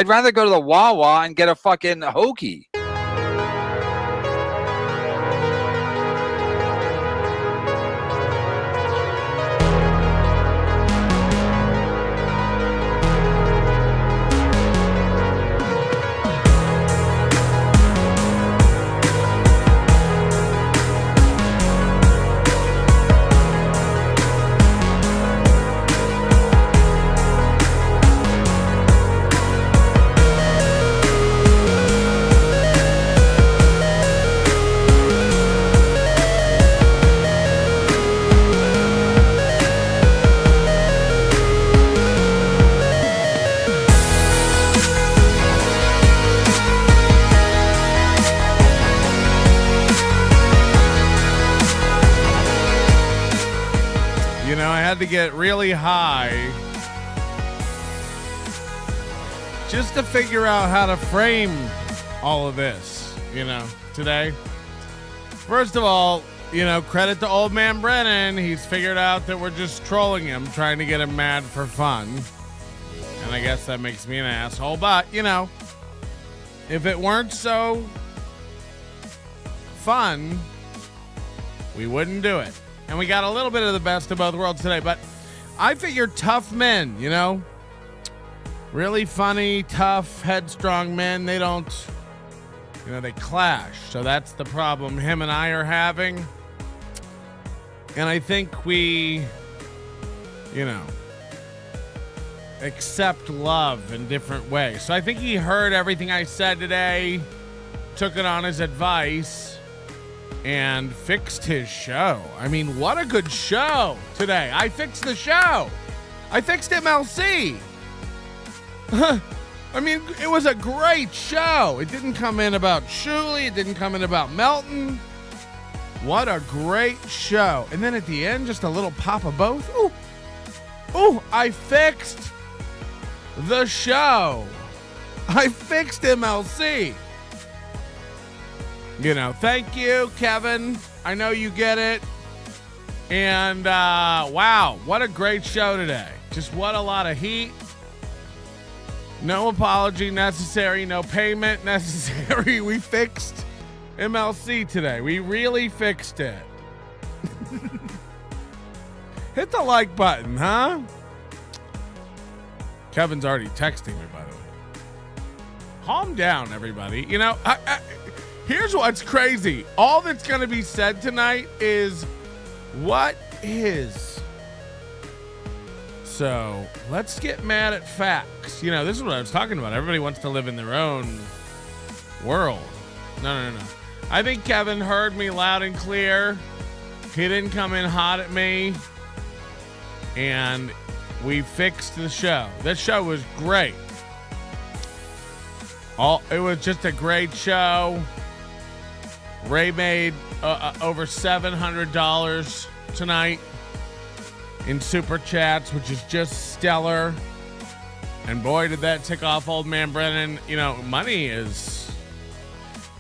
I'd rather go to the Wawa and get a fucking hoagie. To get really high just to figure out how to frame all of this, today. First of all, credit to Old Man Brennan. He's figured out that we're just trolling him, trying to get him mad for fun. And I guess that makes me an asshole. But, if it weren't so fun, we wouldn't do it. And we got a little bit of the best of both worlds today. But I figure tough men, really funny, tough, headstrong men, they don't, they clash. So that's the problem him and I are having. And I think we, accept love in different ways. So I think he heard everything I said today, took it on his advice, and fixed his show. I mean, what a good show today. I fixed the show. I fixed MLC. I mean, it was a great show. It didn't come in about Shuley. It didn't come in about Melton. What a great show. And then at the end, just a little pop of both. Ooh, I fixed the show. I fixed MLC. Thank you, Kevin. I know you get it. And, wow, what a great show today. Just what a lot of heat. No apology necessary. No payment necessary. We fixed MLC today. We really fixed it. Hit the like button, huh? Kevin's already texting me, by the way. Calm down, everybody. Here's what's crazy. All that's going to be said tonight is what is. So let's get mad at facts. This is what I was talking about. Everybody wants to live in their own world. No. I think Kevin heard me loud and clear. He didn't come in hot at me. And we fixed the show. That show was great. It was just a great show. Ray made over $700 tonight in super chats, which is just stellar. And boy, did that tick off Old Man Brennan. Money is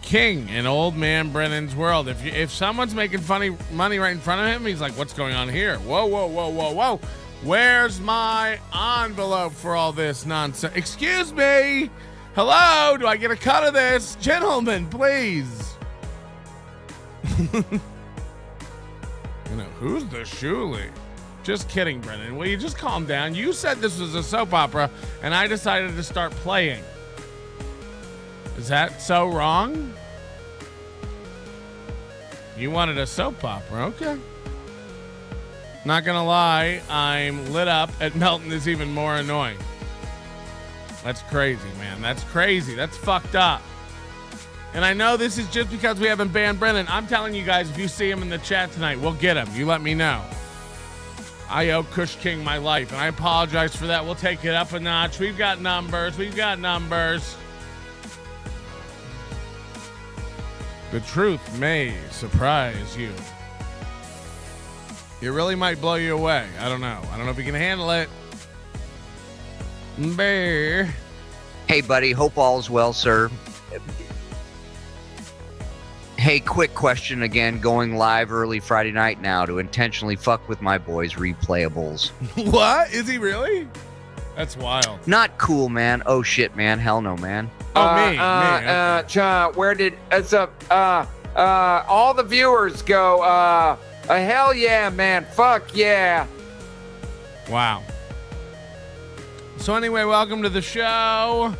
king in Old Man Brennan's world. If someone's making money right in front of him, he's like, what's going on here? Whoa. Where's my envelope for all this nonsense? Excuse me. Hello, do I get a cut of this? Gentlemen, please. Who's the Shuley? Just kidding, Brennan. Will you just calm down? You said this was a soap opera, and I decided to start playing. Is that so wrong? You wanted a soap opera, okay. Not gonna lie, I'm lit up at Melton is even more annoying. That's crazy, man. That's crazy. That's fucked up. And I know this is just because we haven't banned Brennan. I'm telling you guys, if you see him in the chat tonight, we'll get him. You let me know. I owe Kush King my life, and I apologize for that. We'll take it up a notch. We've got numbers. The truth may surprise you. It really might blow you away. I don't know. I don't know if you can handle it. Bear. Hey, buddy. Hope all's well, sir. Hey, quick question again. Going live early Friday night now to intentionally fuck with my boys' replayables. What? Is he really? That's wild. Not cool, man. Oh shit, man. Hell no, man. Oh, me. Okay. John, where did all the viewers go? Hell yeah, man. Fuck yeah. Wow. So anyway, welcome to the show.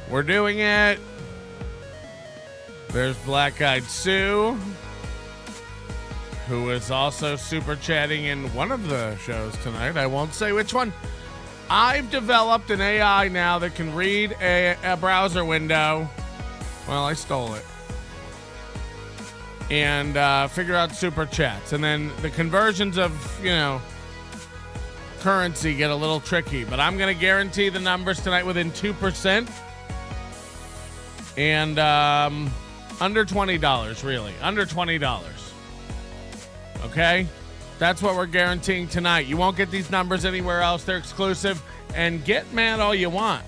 We're doing it. There's Black Eyed Sue, who is also super chatting in one of the shows tonight. I won't say which one. I've developed an AI now that can read a browser window. Well, I stole it. And figure out super chats. And then the conversions of, currency get a little tricky. But I'm going to guarantee the numbers tonight within 2%. And under $20, really. Under $20. Okay? That's what we're guaranteeing tonight. You won't get these numbers anywhere else. They're exclusive. And get mad all you want.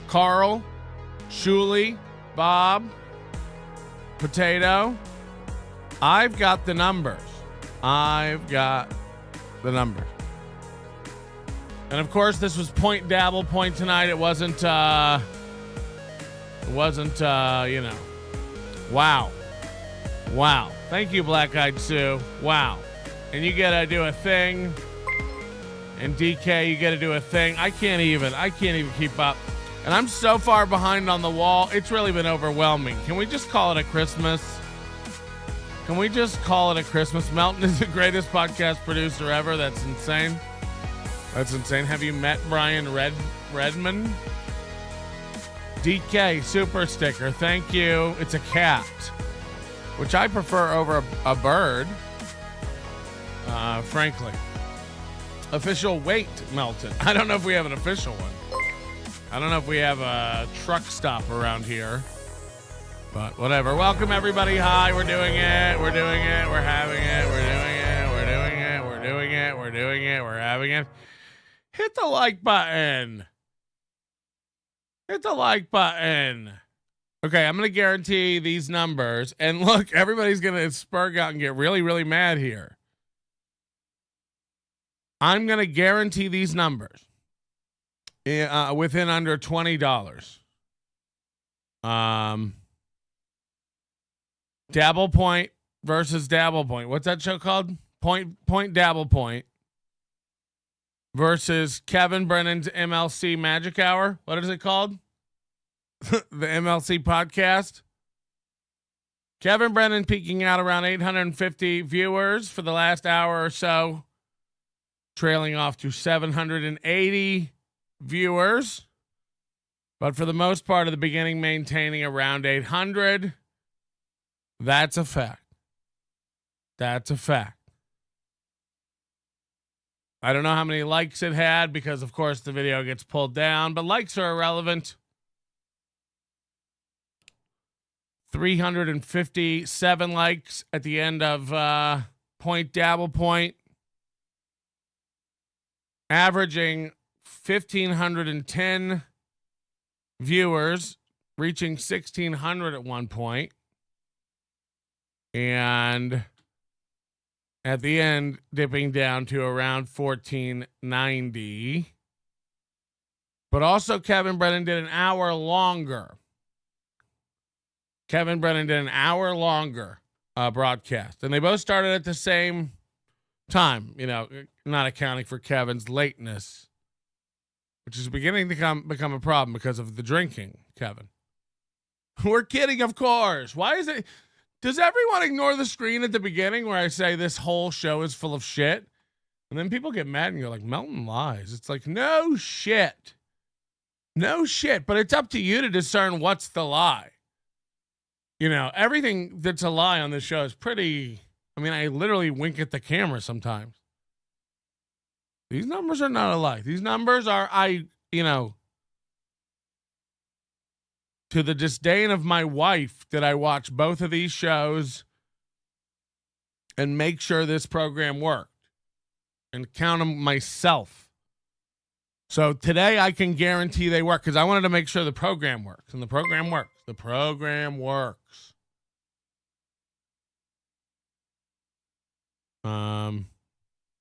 Carl, Shuli, Bob, Potato. I've got the numbers. And of course, this was point dabble point tonight. It wasn't, wow. Wow. Thank you, Black Eyed Sue. Wow. And you gotta do a thing. And DK, you gotta do a thing. I can't even keep up. And I'm so far behind on the wall. It's really been overwhelming. Can we just call it a Christmas? Melton is the greatest podcast producer ever. That's insane. Have you met Brian Redman? DK, super sticker. Thank you. It's a cat, which I prefer over a bird, frankly. Official weight, Melton. I don't know if we have an official one. I don't know if we have a truck stop around here. But whatever. Welcome, everybody. Hi, we're doing it. We're having it. We're having it. Hit the like button. Okay, I'm going to guarantee these numbers. And look, everybody's going to spurg out and get really, really mad here. I'm going to guarantee these numbers within under $20. Dabble Point versus Dabble Point. What's that show called? Point Dabble Point versus Kevin Brennan's MLC Magic Hour. What is it called? The MLC podcast. Kevin Brennan peaking out around 850 viewers for the last hour or so, trailing off to 780 viewers. But for the most part of the beginning, maintaining around 800. That's a fact. I don't know how many likes it had because, of course, the video gets pulled down, but likes are irrelevant. 357 likes at the end of Point Dabble Point, averaging 1,510 viewers, reaching 1,600 at one point. And at the end, dipping down to around 1,490. But also, Kevin Brennan did an hour longer. Broadcast. And they both started at the same time, not accounting for Kevin's lateness, which is beginning to become a problem because of the drinking, Kevin. We're kidding, of course. Why is it... Does everyone ignore the screen at the beginning where I say this whole show is full of shit? And then people get mad and you're like, Melton lies. It's like, no shit. But it's up to you to discern what's the lie. Everything that's a lie on this show is pretty... I literally wink at the camera sometimes. These numbers are not a lie. These numbers are, to the disdain of my wife, did I watch both of these shows and make sure this program worked and count them myself. So today I can guarantee they work because I wanted to make sure the program works, and the program works.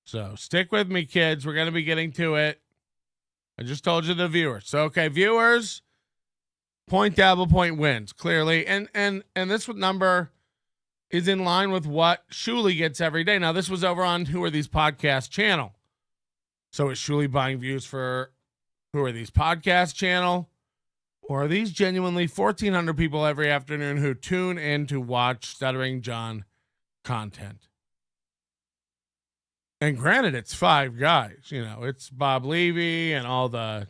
So stick with me, kids. We're going to be getting to it. I just told you the viewers. So, okay, viewers, point dabble point wins, clearly. And this number is in line with what Shuli gets every day. Now, this was over on Who Are These Podcast channel. So is Shuli buying views for Who Are These Podcast channel? Or are these genuinely 1,400 people every afternoon who tune in to watch Stuttering John content? And granted, it's 5 guys. You know, it's Bob Levy and all the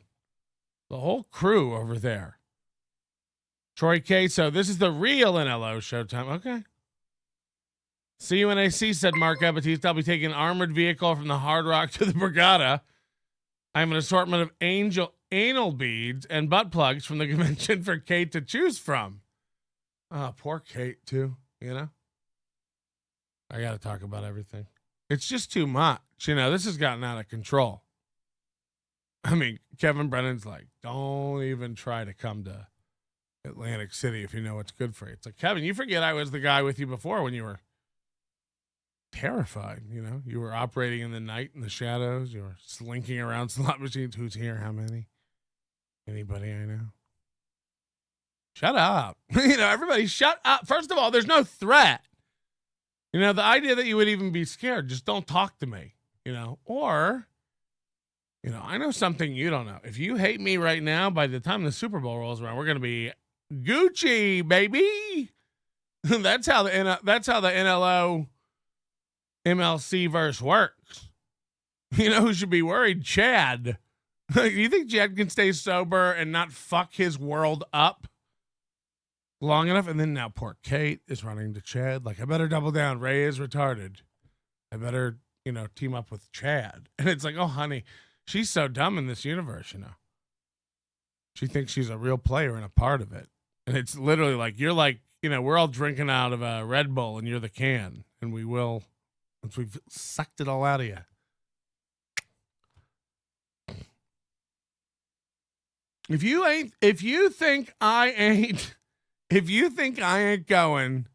whole crew over there. Troy K. So this is the real NLO Showtime. Okay. CUNAC said Mark Ebatiste. I'll be taking an armored vehicle from the Hard Rock to the Borgata. I have an assortment of anal beads and butt plugs from the convention for Kate to choose from. Oh, poor Kate, too. You know? I got to talk about everything. It's just too much. You know, this has gotten out of control. I mean, Kevin Brennan's like, don't even try to come to Atlantic City if you know what's good for you. It's like, Kevin, you forget I was the guy with you before when you were terrified. You know, you were operating in the night in the shadows. You were slinking around slot machines. Who's here? How many? Anybody I know? Shut up. You know, everybody shut up. First of all, there's no threat. You know, the idea that you would even be scared, just don't talk to me, you know, or, you know, I know something you don't know. If you hate me right now, by the time the Super Bowl rolls around, we're going to be Gucci, baby. That's how the NLO MLC verse works. You know who should be worried? Chad. You think Chad can stay sober and not fuck his world up long enough? And then now poor Kate is running to Chad. Like, I better double down. Ray is retarded. I better, you know, team up with Chad. And it's like, oh, honey, she's so dumb in this universe, you know. She thinks she's a real player and a part of it. And it's literally like, you're like, you know, we're all drinking out of a Red Bull and you're the can. And we will, once we've sucked it all out of you. If you think I ain't going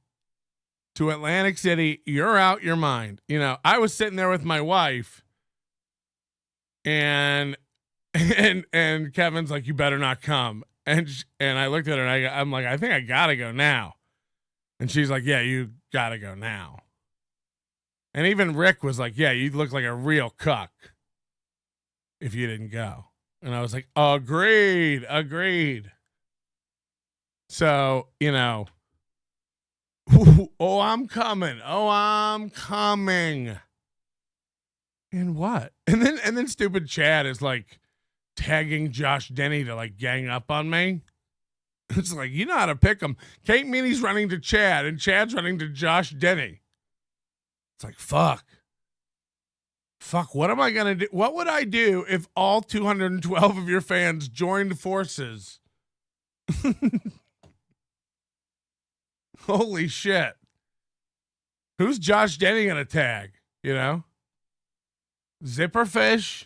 to Atlantic City, you're out your mind. You know, I was sitting there with my wife and Kevin's like, you better not come. And I looked at her and I'm like, I think I gotta go now. And she's like, yeah, you gotta go now. And even Rick was like, yeah, you look like a real cuck if you didn't go. And I was like, agreed. So, you know, oh, I'm coming. And what? And then stupid Chad is like tagging Josh Denny to like gang up on me. It's like, you know how to pick them. Kate Meaney's running to Chad and Chad's running to Josh Denny. It's like, fuck, what am I going to do? What would I do if all 212 of your fans joined forces? Holy shit. Who's Josh Denny going to tag? You know? Zipperfish?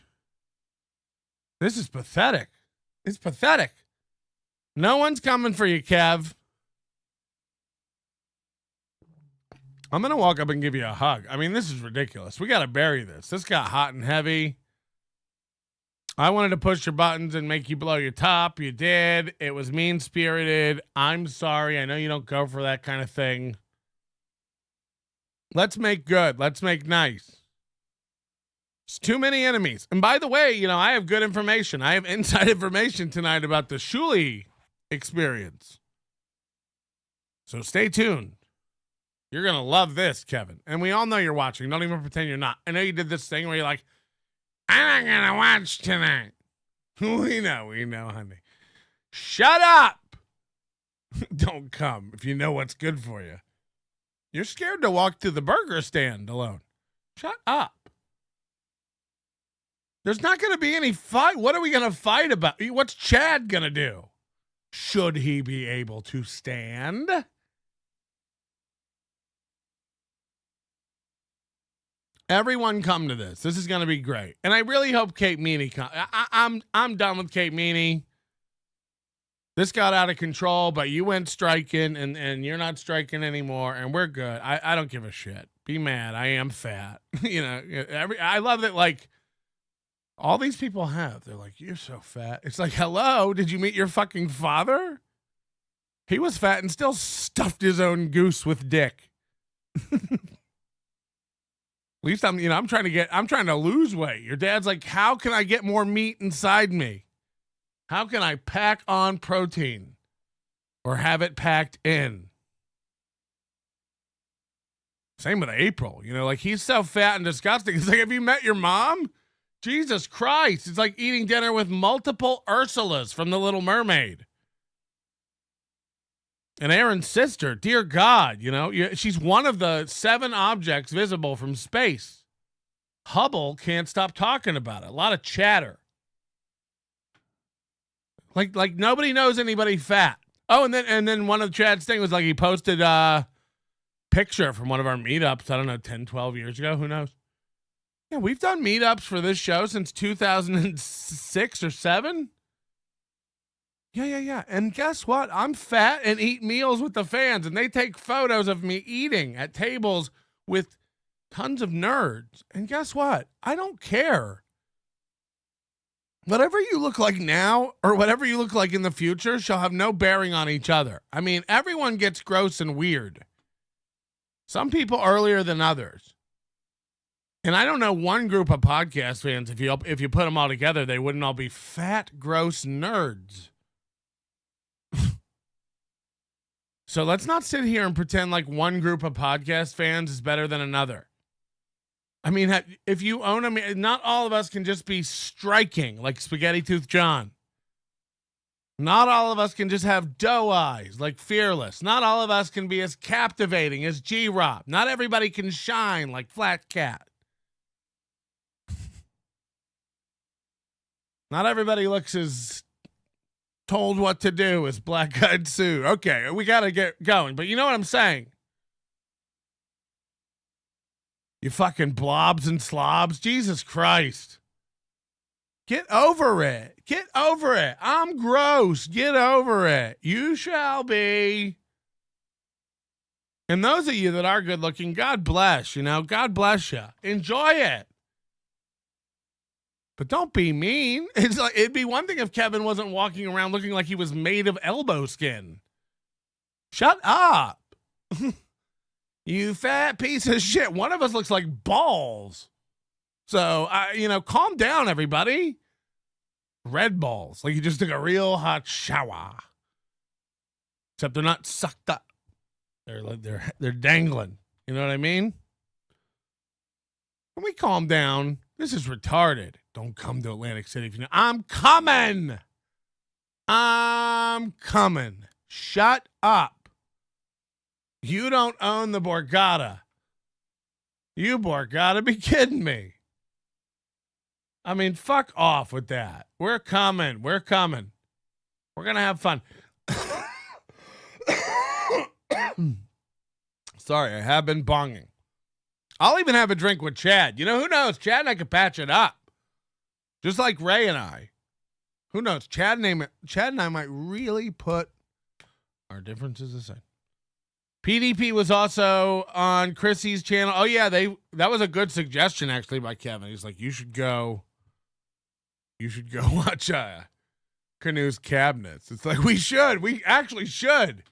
This is pathetic. It's pathetic. No one's coming for you, Kev. I'm going to walk up and give you a hug. I mean, this is ridiculous. We got to bury this. This got hot and heavy. I wanted to push your buttons and make you blow your top. You did. It was mean-spirited. I'm sorry. I know you don't go for that kind of thing. Let's make good. Let's make nice. It's too many enemies. And by the way, you know, I have good information. I have inside information tonight about the Shuli experience. So stay tuned. You're going to love this, Kevin. And we all know you're watching. Don't even pretend you're not. I know you did this thing where you're like, I'm not going to watch tonight. We know, honey. Shut up. Don't come if you know what's good for you. You're scared to walk to the burger stand alone. Shut up. There's not going to be any fight. What are we going to fight about? What's Chad going to do? Should he be able to stand? Everyone come to this. This is going to be great. And I really hope Kate Meaney comes. I'm done with Kate Meaney. This got out of control, but you went striking and you're not striking anymore and we're good. I don't give a shit. Be mad. I am fat. You know, I love that, like, All these people have. They're like, you're so fat. It's like, hello, did you meet your fucking father? He was fat and still stuffed his own goose with dick. At least I'm trying to lose weight. Your dad's like, how can I get more meat inside me? How can I pack on protein or have it packed in? Same with April, like he's so fat and disgusting. It's like, have you met your mom? Jesus Christ. It's like eating dinner with multiple Ursulas from The Little Mermaid. And Aaron's sister, dear God, she's one of the 7 objects visible from space. Hubble can't stop talking about it. A lot of chatter. Like nobody knows anybody fat. Oh, and then one of Chad's thing was like he posted a picture from one of our meetups, I don't know, 10, 12 years ago. Who knows? Yeah, we've done meetups for this show since 2006 or 7. Yeah. And guess what? I'm fat and eat meals with the fans, and they take photos of me eating at tables with tons of nerds. And guess what? I don't care. Whatever you look like now or whatever you look like in the future shall have no bearing on each other. I mean, everyone gets gross and weird. Some people earlier than others. And I don't know one group of podcast fans, if you put them all together, they wouldn't all be fat, gross nerds. So let's not sit here and pretend like one group of podcast fans is better than another. I mean, if you own them, not all of us can just be striking like Spaghetti Tooth John. Not all of us can just have doe eyes like Fearless. Not all of us can be as captivating as G-Rob. Not everybody can shine like Flat Cat. Not everybody looks as told what to do as Black Eyed Sue. Okay, we got to get going. But you know what I'm saying? You fucking blobs and slobs. Jesus Christ. Get over it. Get over it. I'm gross. Get over it. You shall be. And those of you that are good looking, God bless, God bless you. Enjoy it. But don't be mean. It's like, it'd be one thing if Kevin wasn't walking around looking like he was made of elbow skin. Shut up. You fat piece of shit. One of us looks like balls. So, calm down, everybody. Red balls. Like you just took a real hot shower. Except they're not sucked up. They're dangling. You know what I mean? When we calm down, this is retarded. Don't come to Atlantic City if you know. I'm coming. Shut up. You don't own the Borgata. You Borgata be kidding me. I mean, fuck off with that. We're coming. We're going to have fun. Sorry, I have been bonging. I'll even have a drink with Chad. Who knows? Chad and I could patch it up. Just like Ray and I. Who knows? Chad and I might really put our differences aside. PDP was also on Chrissy's channel. Oh, yeah, that was a good suggestion, actually, by Kevin. He's like, you should go watch Canoe's Cabinets. It's like, we should. We actually should.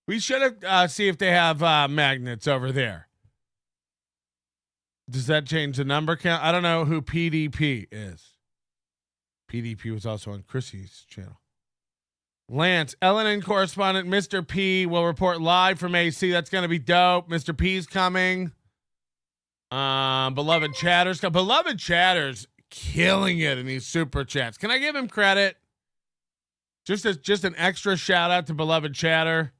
We should have see if they have magnets over there. Does that change the number count? I don't know who PDP is. PDP was also on Chrissy's channel. Lance, LNN correspondent Mr. P will report live from AC. That's going to be dope. Mr. P's coming. Beloved Chatter's killing it in these super chats. Can I give him credit? Just an extra shout out to Beloved Chatter.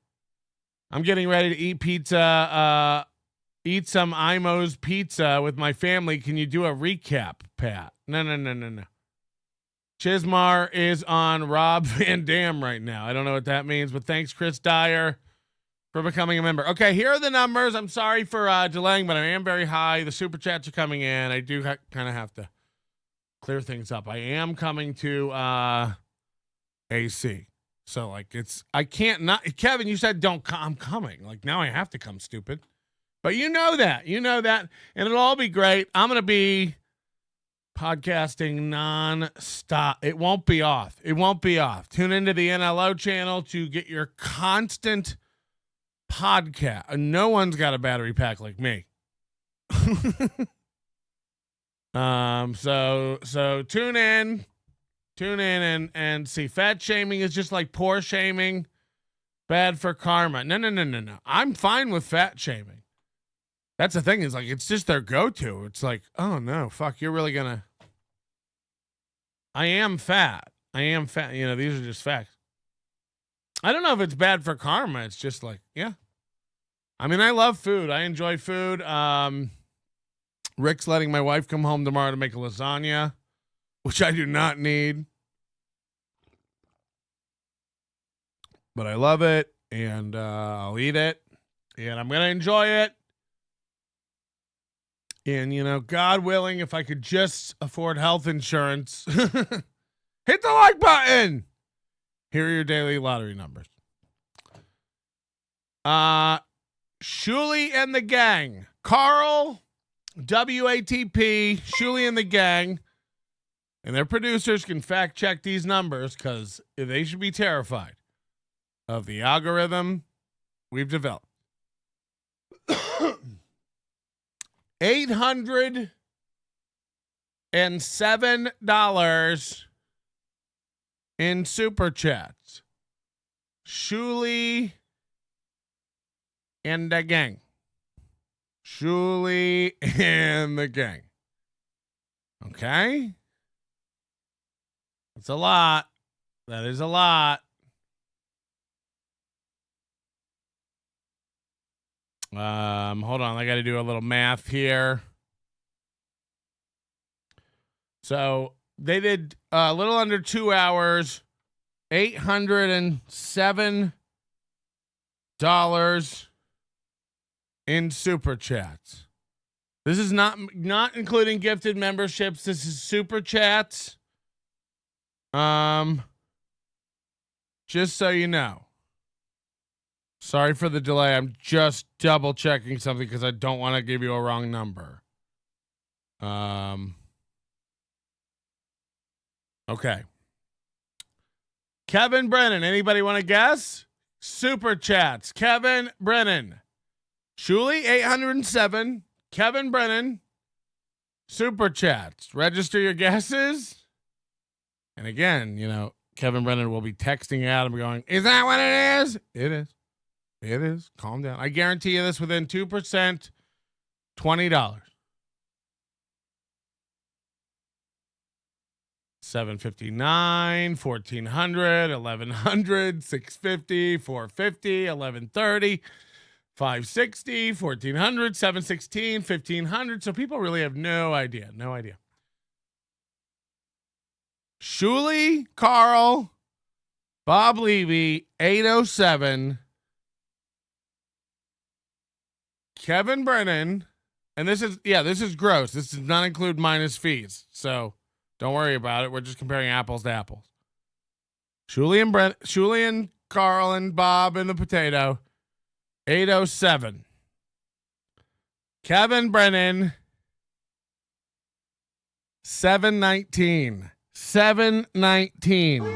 I'm getting ready to eat pizza. Eat some Imo's pizza with my family. Can you do a recap, Pat? No. Chismar is on Rob Van Dam right now. I don't know what that means, but thanks, Chris Dyer, for becoming a member. Okay, here are the numbers. I'm sorry for delaying, but I am very high. The super chats are coming in. I do kind of have to clear things up. I am coming to AC. So, I can't not. Kevin, you said don't come. I'm coming. Now I have to come, stupid. But you know that. And it'll all be great. I'm going to be Podcasting non-stop. It won't be off. It won't be off. Tune into the NLO channel to get your constant podcast. No one's got a battery pack like me. So tune in and see. Fat shaming is just like poor shaming. Bad for karma. No. I'm fine with fat shaming. That's the thing, is like, it's just their go-to. It's like, oh no, fuck, you're really gonna. I am fat. You know, these are just facts. I don't know if it's bad for karma. It's just like, yeah. I mean, I love food. I enjoy food. Rick's letting my wife come home tomorrow to make a lasagna, which I do not need. But I love it, and I'll eat it, and I'm going to enjoy it. And, you know, God willing, if I could just afford health insurance, hit the like button. Here are your daily lottery numbers. Shuli and the gang. Carl, WATP, Shuli and the gang. And their producers can fact check these numbers because they should be terrified of the algorithm we've developed. $807 in super chats. Shuli and the gang. Shuli and the gang. Okay? That's a lot. That is a lot. Hold on. I got to do a little math here. So they did a little under 2 hours, $807 in super chats. This is not including gifted memberships. This is super chats. Just so you know. Sorry for the delay. I'm just double checking something because I don't want to give you a wrong number. Okay. Kevin Brennan. Anybody want to guess? Super chats. Kevin Brennan. Shuli 807. Kevin Brennan. Super chats. Register your guesses. And again, you know, Kevin Brennan will be texting Adam going, is that what it is? It is. It is. Calm down. I guarantee you this within 2%, $20. $759, $1,400, $1,100, $650, $450, $1,130, $560, $1,400, $716, $1,500. So people really have no idea. No idea. Shuli, Carl, Bob Levy, 807. Kevin Brennan, and this is gross. This does not include minus fees. So don't worry about it. We're just comparing apples to apples. Shuli and Carl and Bob and the potato, 807. Kevin Brennan, 719. 719. I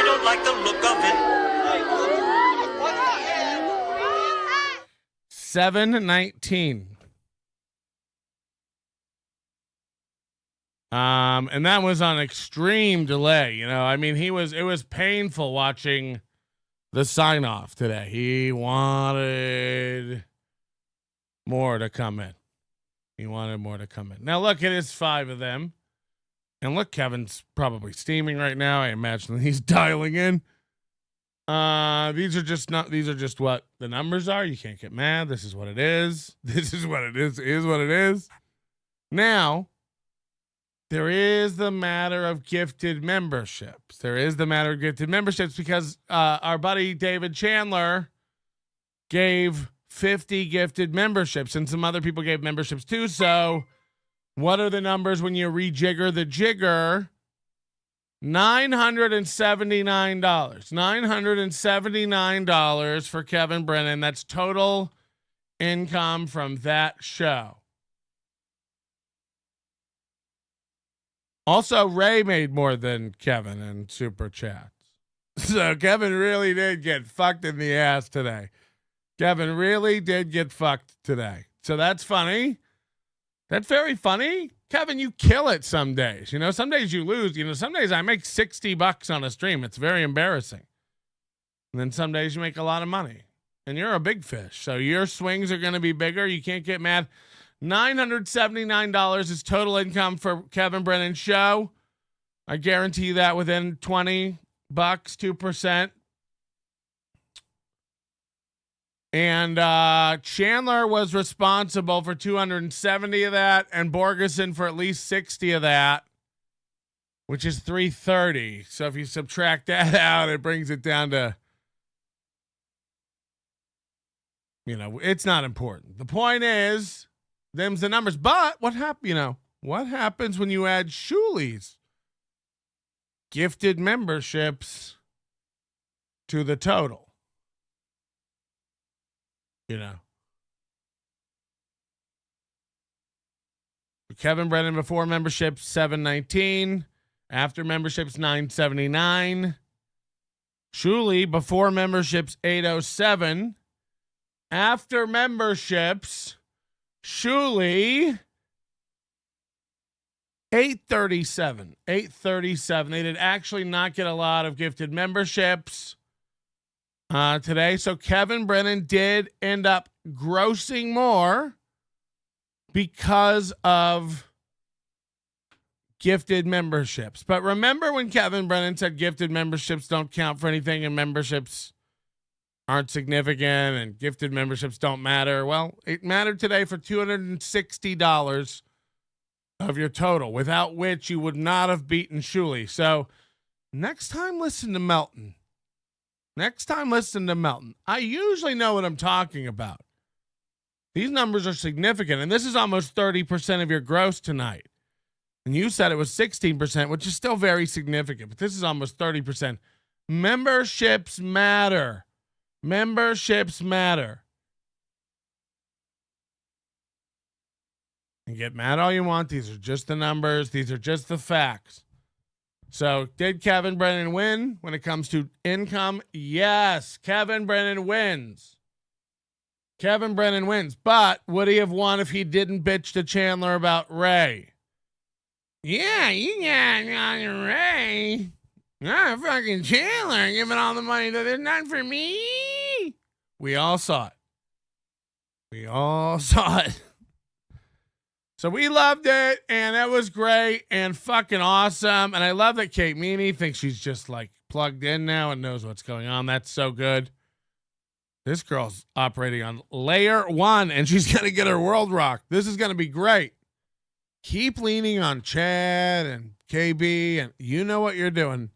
don't like the look of it. 719. And that was on extreme delay. You know, I mean, it was painful watching the sign off today. He wanted more to come in. Now look, it is 5 of them. And look, Kevin's probably steaming right now. I imagine he's dialing in. These are just what the numbers are. You can't get mad. This is what it is. This is what it is what it is. Now, there is the matter of gifted memberships. Because our buddy David Chandler gave 50 gifted memberships, and some other people gave memberships too. So what are the numbers when you rejigger the jigger? $979. $979 for Kevin Brennan. That's total income from that show. Also, Ray made more than Kevin in Super Chats. So Kevin really did get fucked in the ass today. Kevin really did get fucked today. So that's funny. That's very funny. Kevin, you kill it some days. You know, some days you lose. You know, some days I make $60 on a stream. It's very embarrassing. And then some days you make a lot of money. And you're a big fish. So your swings are going to be bigger. You can't get mad. $979 is total income for Kevin Brennan's show. I guarantee you that within $20, 2%. And Chandler was responsible for 270 of that, and Borgeson for at least 60 of that, which is 330. So if you subtract that out, it brings it down to, you know, it's not important. The point is, them's the numbers. But what happens when you add Shuli's gifted memberships to the total? You know, Kevin Brennan before membership $719, after memberships $979. Shuli before memberships $807, after memberships Shuli $837. They did actually not get a lot of gifted memberships today. So Kevin Brennan did end up grossing more because of gifted memberships. But remember when Kevin Brennan said gifted memberships don't count for anything and memberships aren't significant and gifted memberships don't matter? Well, it mattered today for $260 of your total, without which you would not have beaten Shuli. So next time, listen to Melton. I usually know what I'm talking about. These numbers are significant, and this is almost 30% of your gross tonight. And you said it was 16%, which is still very significant, but this is almost 30%. Memberships matter. And get mad all you want. These are just the numbers. These are just the facts. So did Kevin Brennan win when it comes to income? Yes, Kevin Brennan wins. But would he have won if he didn't bitch to Chandler about Ray? Yeah, you got Ray. Fucking Chandler giving all the money to this, not for me. We all saw it. So we loved it, and that was great and fucking awesome. And I love that Kate Meaney thinks she's just like plugged in now and knows what's going on. That's so good. This girl's operating on layer 1, and she's going to get her world rocked. This is going to be great. Keep leaning on Chad and KB, and you know what you're doing.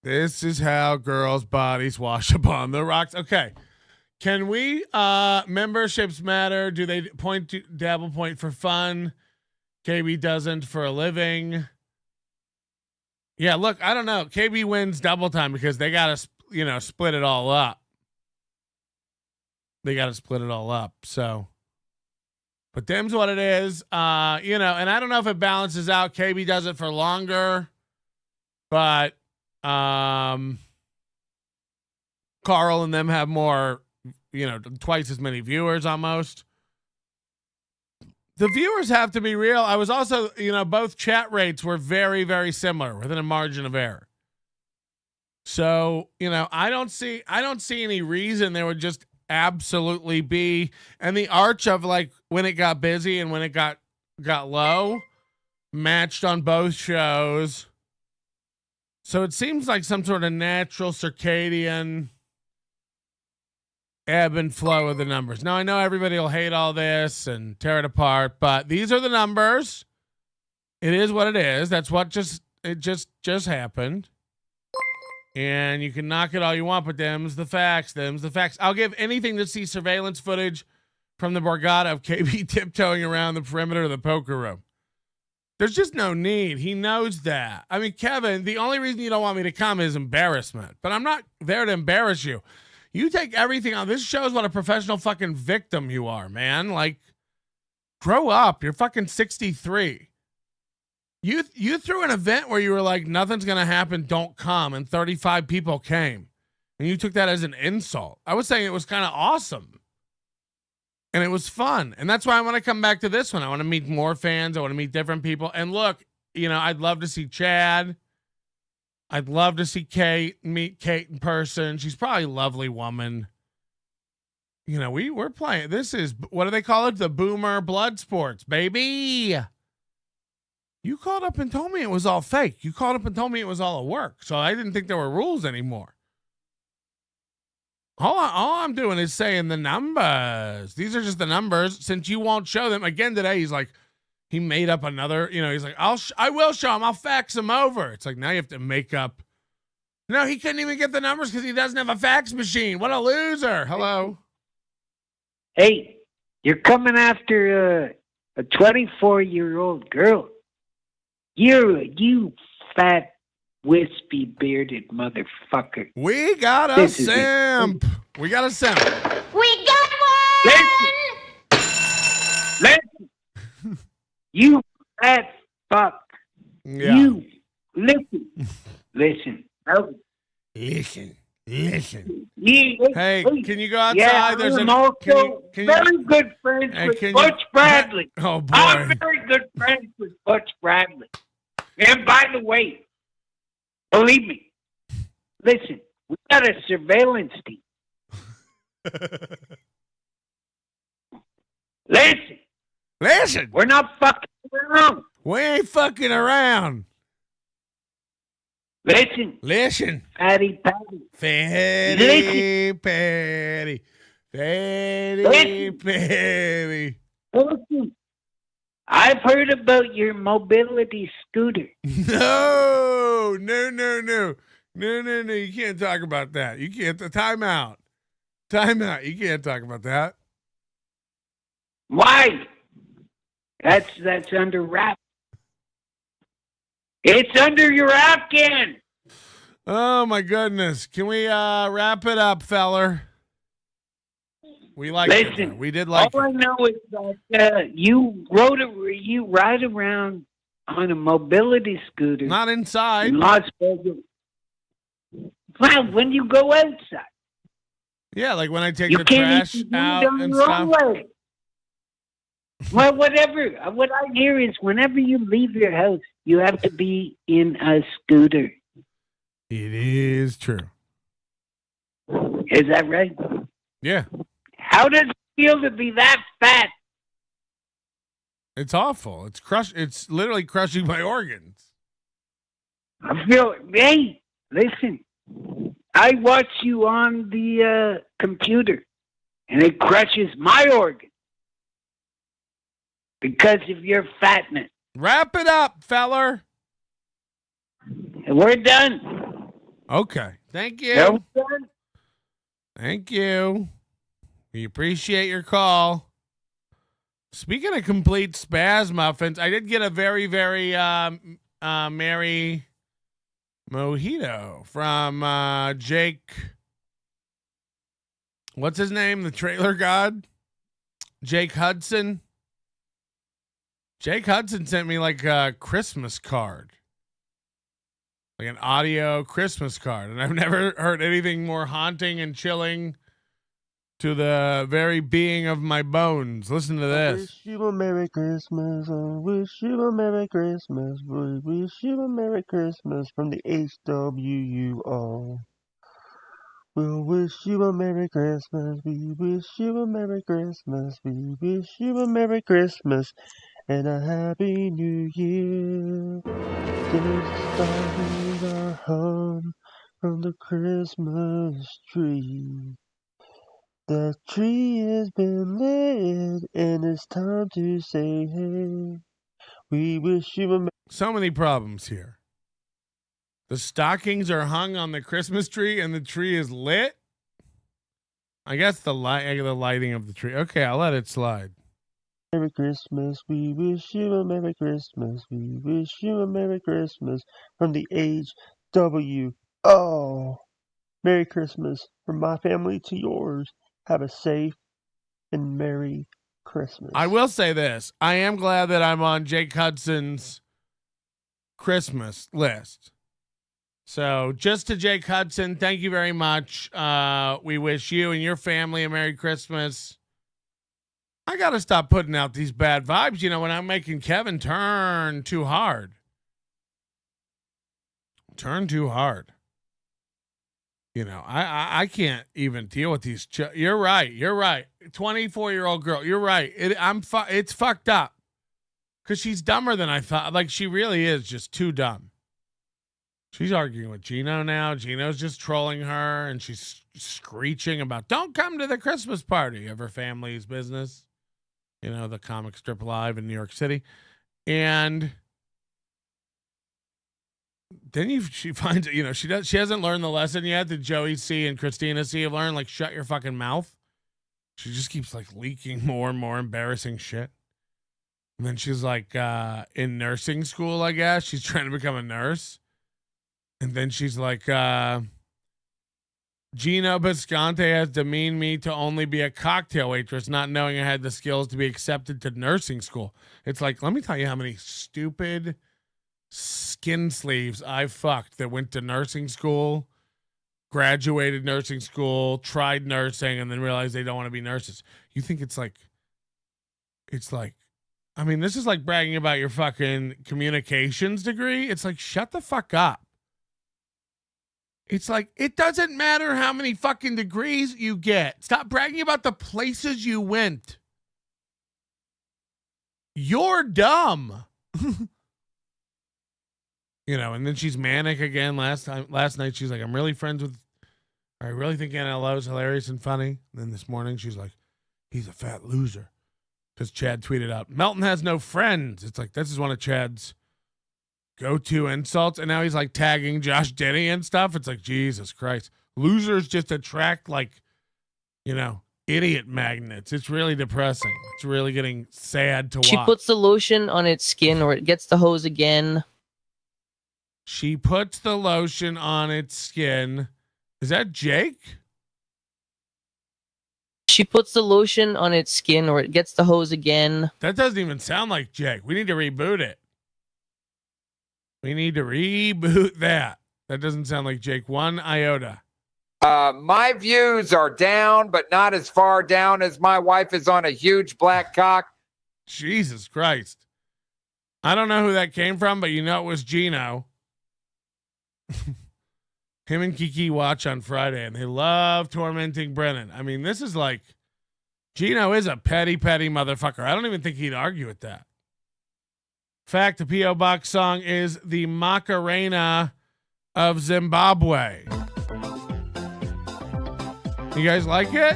This is how girls' bodies wash upon the rocks. Okay. Can we, memberships matter? Do they point to dabble point for fun? KB doesn't for a living. Yeah, look, I don't know. KB wins double time because they got to, split it all up. So, but them's what it is. And I don't know if it balances out. KB does it for longer, but, Carl and them have more, twice as many viewers almost. The viewers have to be real. I was also, both chat rates were very, very similar within a margin of error. So, I don't see any reason there would just absolutely be, and the arch of like when it got busy and when it got low matched on both shows. So it seems like some sort of natural circadian ebb and flow of the numbers. Now I know everybody will hate all this and tear it apart, but these are the numbers. It is what it is. That's what just happened. And you can knock it all you want, but them's the facts. I'll give anything to see surveillance footage from the Borgata of KB tiptoeing around the perimeter of the poker room. There's just no need. He knows that. I mean, Kevin, the only reason you don't want me to come is embarrassment, but I'm not there to embarrass you. You take everything on. This shows what a professional fucking victim you are, man. Like, grow up. You're fucking 63. You threw an event where you were like, nothing's gonna happen, don't come, and 35 people came, and you took that as an insult. I was saying it was kind of awesome, and it was fun, and that's why I want to come back to this one. I want to meet more fans. I want to meet different people, and look, I'd love to see Chad. I'd love to see meet Kate in person. She's probably a lovely woman. We're playing. This is, what do they call it? The Boomer Blood Sports, baby. You called up and told me it was all fake. You called up and told me it was all a work. So I didn't think there were rules anymore. All I'm doing is saying the numbers. These are just the numbers. Since you won't show them again today, he's like, he made up another. He's like, I will show him. I'll fax him over. It's like, now you have to make up. No, he couldn't even get the numbers because he doesn't have a fax machine. What a loser! Hello. Hey, you're coming after a 24-year-old girl. You fat, wispy, bearded motherfucker. We got a simp. We got a simp. We got one! Listen. You fat fuck. Yeah. You listen. Listen. No. Listen. Hey, can you go outside? Yeah, I'm also very good friends with Butch Bradley. Oh, boy. I'm very good friends with Butch Bradley. And by the way, believe me, listen, we got a surveillance team. Listen, we're not fucking around. We ain't fucking around. Listen. Fatty Patty. Listen. I've heard about your mobility scooter. No. You can't talk about that. You can't. Time out. You can't talk about that. Why? That's under wrap. It's under your Afghan. Oh my goodness. Can we wrap it up, feller? We like Listen, it. We did like all I know is that you ride around on a mobility scooter. Not inside. In Las Vegas. Well, when you go outside. Yeah, like when I take You the can't trash even do out it on and your stuff. own way. Well, whatever. What I hear is whenever you leave your house, you have to be in a scooter. It is true. Is that right? Yeah. How does it feel to be that fat? It's awful. It's literally crushing my organs. I feel, hey, listen. I watch you on the computer, and it crushes my organ because of your fatness. Wrap it up, feller. And we're done. Okay. Thank you. Yeah, we're done. Thank you. We appreciate your call. Speaking of complete spaz muffins, I did get a very, very merry mojito from Jake. What's his name? The trailer god? Jake Hudson. Jake Hudson sent me like a Christmas card. Like an audio Christmas card. And I've never heard anything more haunting and chilling to the very being of my bones. Listen to this. I wish you a Merry Christmas. I wish you a Merry Christmas. We wish you a Merry Christmas from the HWUO. We'll wish you a Merry Christmas. We wish you a Merry Christmas. We wish you a Merry Christmas and a Happy New Year. The stars are hung from the Christmas tree. The tree has been lit, and it's time to say, hey, we wish you a... So many problems here. The stockings are hung on the Christmas tree, and the tree is lit? I guess the lighting of the tree. Okay, I'll let it slide. Merry Christmas, we wish you a Merry Christmas. We wish you a Merry Christmas from the HWO. Merry Christmas from my family to yours. Have a safe and Merry Christmas. I will say this. I am glad that I'm on Jake Hudson's Christmas list. So just to Jake Hudson, thank you very much. We wish you and your family a Merry Christmas. I got to stop putting out these bad vibes, you know, when I'm making Kevin turn too hard. Turn too hard. You know, I can't even deal with these. You're right. 24-year-old girl. You're right. It's fucked up. Because she's dumber than I thought. Like, she really is just too dumb. She's arguing with Gino now. Gino's just trolling her, and she's screeching about, don't come to the Christmas party of her family's business. You know, the comic strip live in New York City. And then she finds, you know, she hasn't learned the lesson yet that Joey C and Christina C have learned, like, shut your fucking mouth. She just keeps, like, leaking more and more embarrassing shit. And then she's like in nursing school, I guess. She's trying to become a nurse. And then she's like, Gino Bisconte has demeaned me to only be a cocktail waitress, not knowing I had the skills to be accepted to nursing school. It's like, let me tell you how many stupid skin sleeves I fucked that went to nursing school, graduated nursing school, tried nursing, and then realized they don't want to be nurses. You think it's like, I mean, this is like bragging about your fucking communications degree. It's like, shut the fuck up. It's like, it doesn't matter how many fucking degrees you get. Stop bragging about the places you went. You're dumb. You know, and then she's manic again. Last night, she's like, I really think NLO is hilarious and funny. And then this morning, she's like, he's a fat loser. Because Chad tweeted out, Melton has no friends. It's like, this is one of Chad's go-to insults. And now he's like tagging Josh Denny and stuff. It's like, Jesus Christ. Losers just attract, like, you know, idiot magnets. It's really depressing. It's really getting sad to watch. She puts the lotion on its skin or it gets the hose again. She puts the lotion on its skin. Is that Jake? She puts the lotion on its skin or it gets the hose again. That doesn't even sound like Jake. We need to reboot it. We need to reboot that. That doesn't sound like Jake one iota. My views are down, but not as far down as my wife is on a huge black cock. Jesus Christ. I don't know who that came from, but you know it was Gino. Him and Kiki watch on Friday, and they love tormenting Brennan. I mean, this is like, Gino is a petty, petty motherfucker. I don't even think he'd argue with that. In fact, the P.O. Box song is the Macarena of Zimbabwe. You guys like it?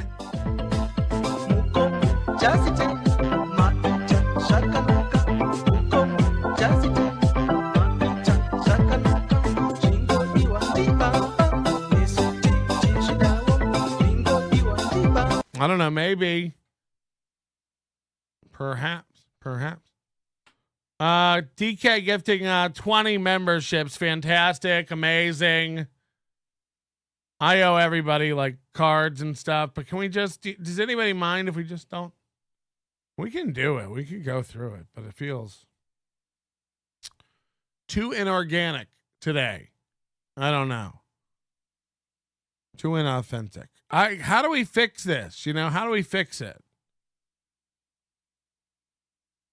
I don't know, maybe. Perhaps. DK gifting 20 memberships. Fantastic, amazing. I owe everybody like cards and stuff, but can we just, does anybody mind if we just don't? We can do it. We can go through it, but it feels too inorganic today. I don't know. Too inauthentic. How do we fix this? You know, how do we fix it?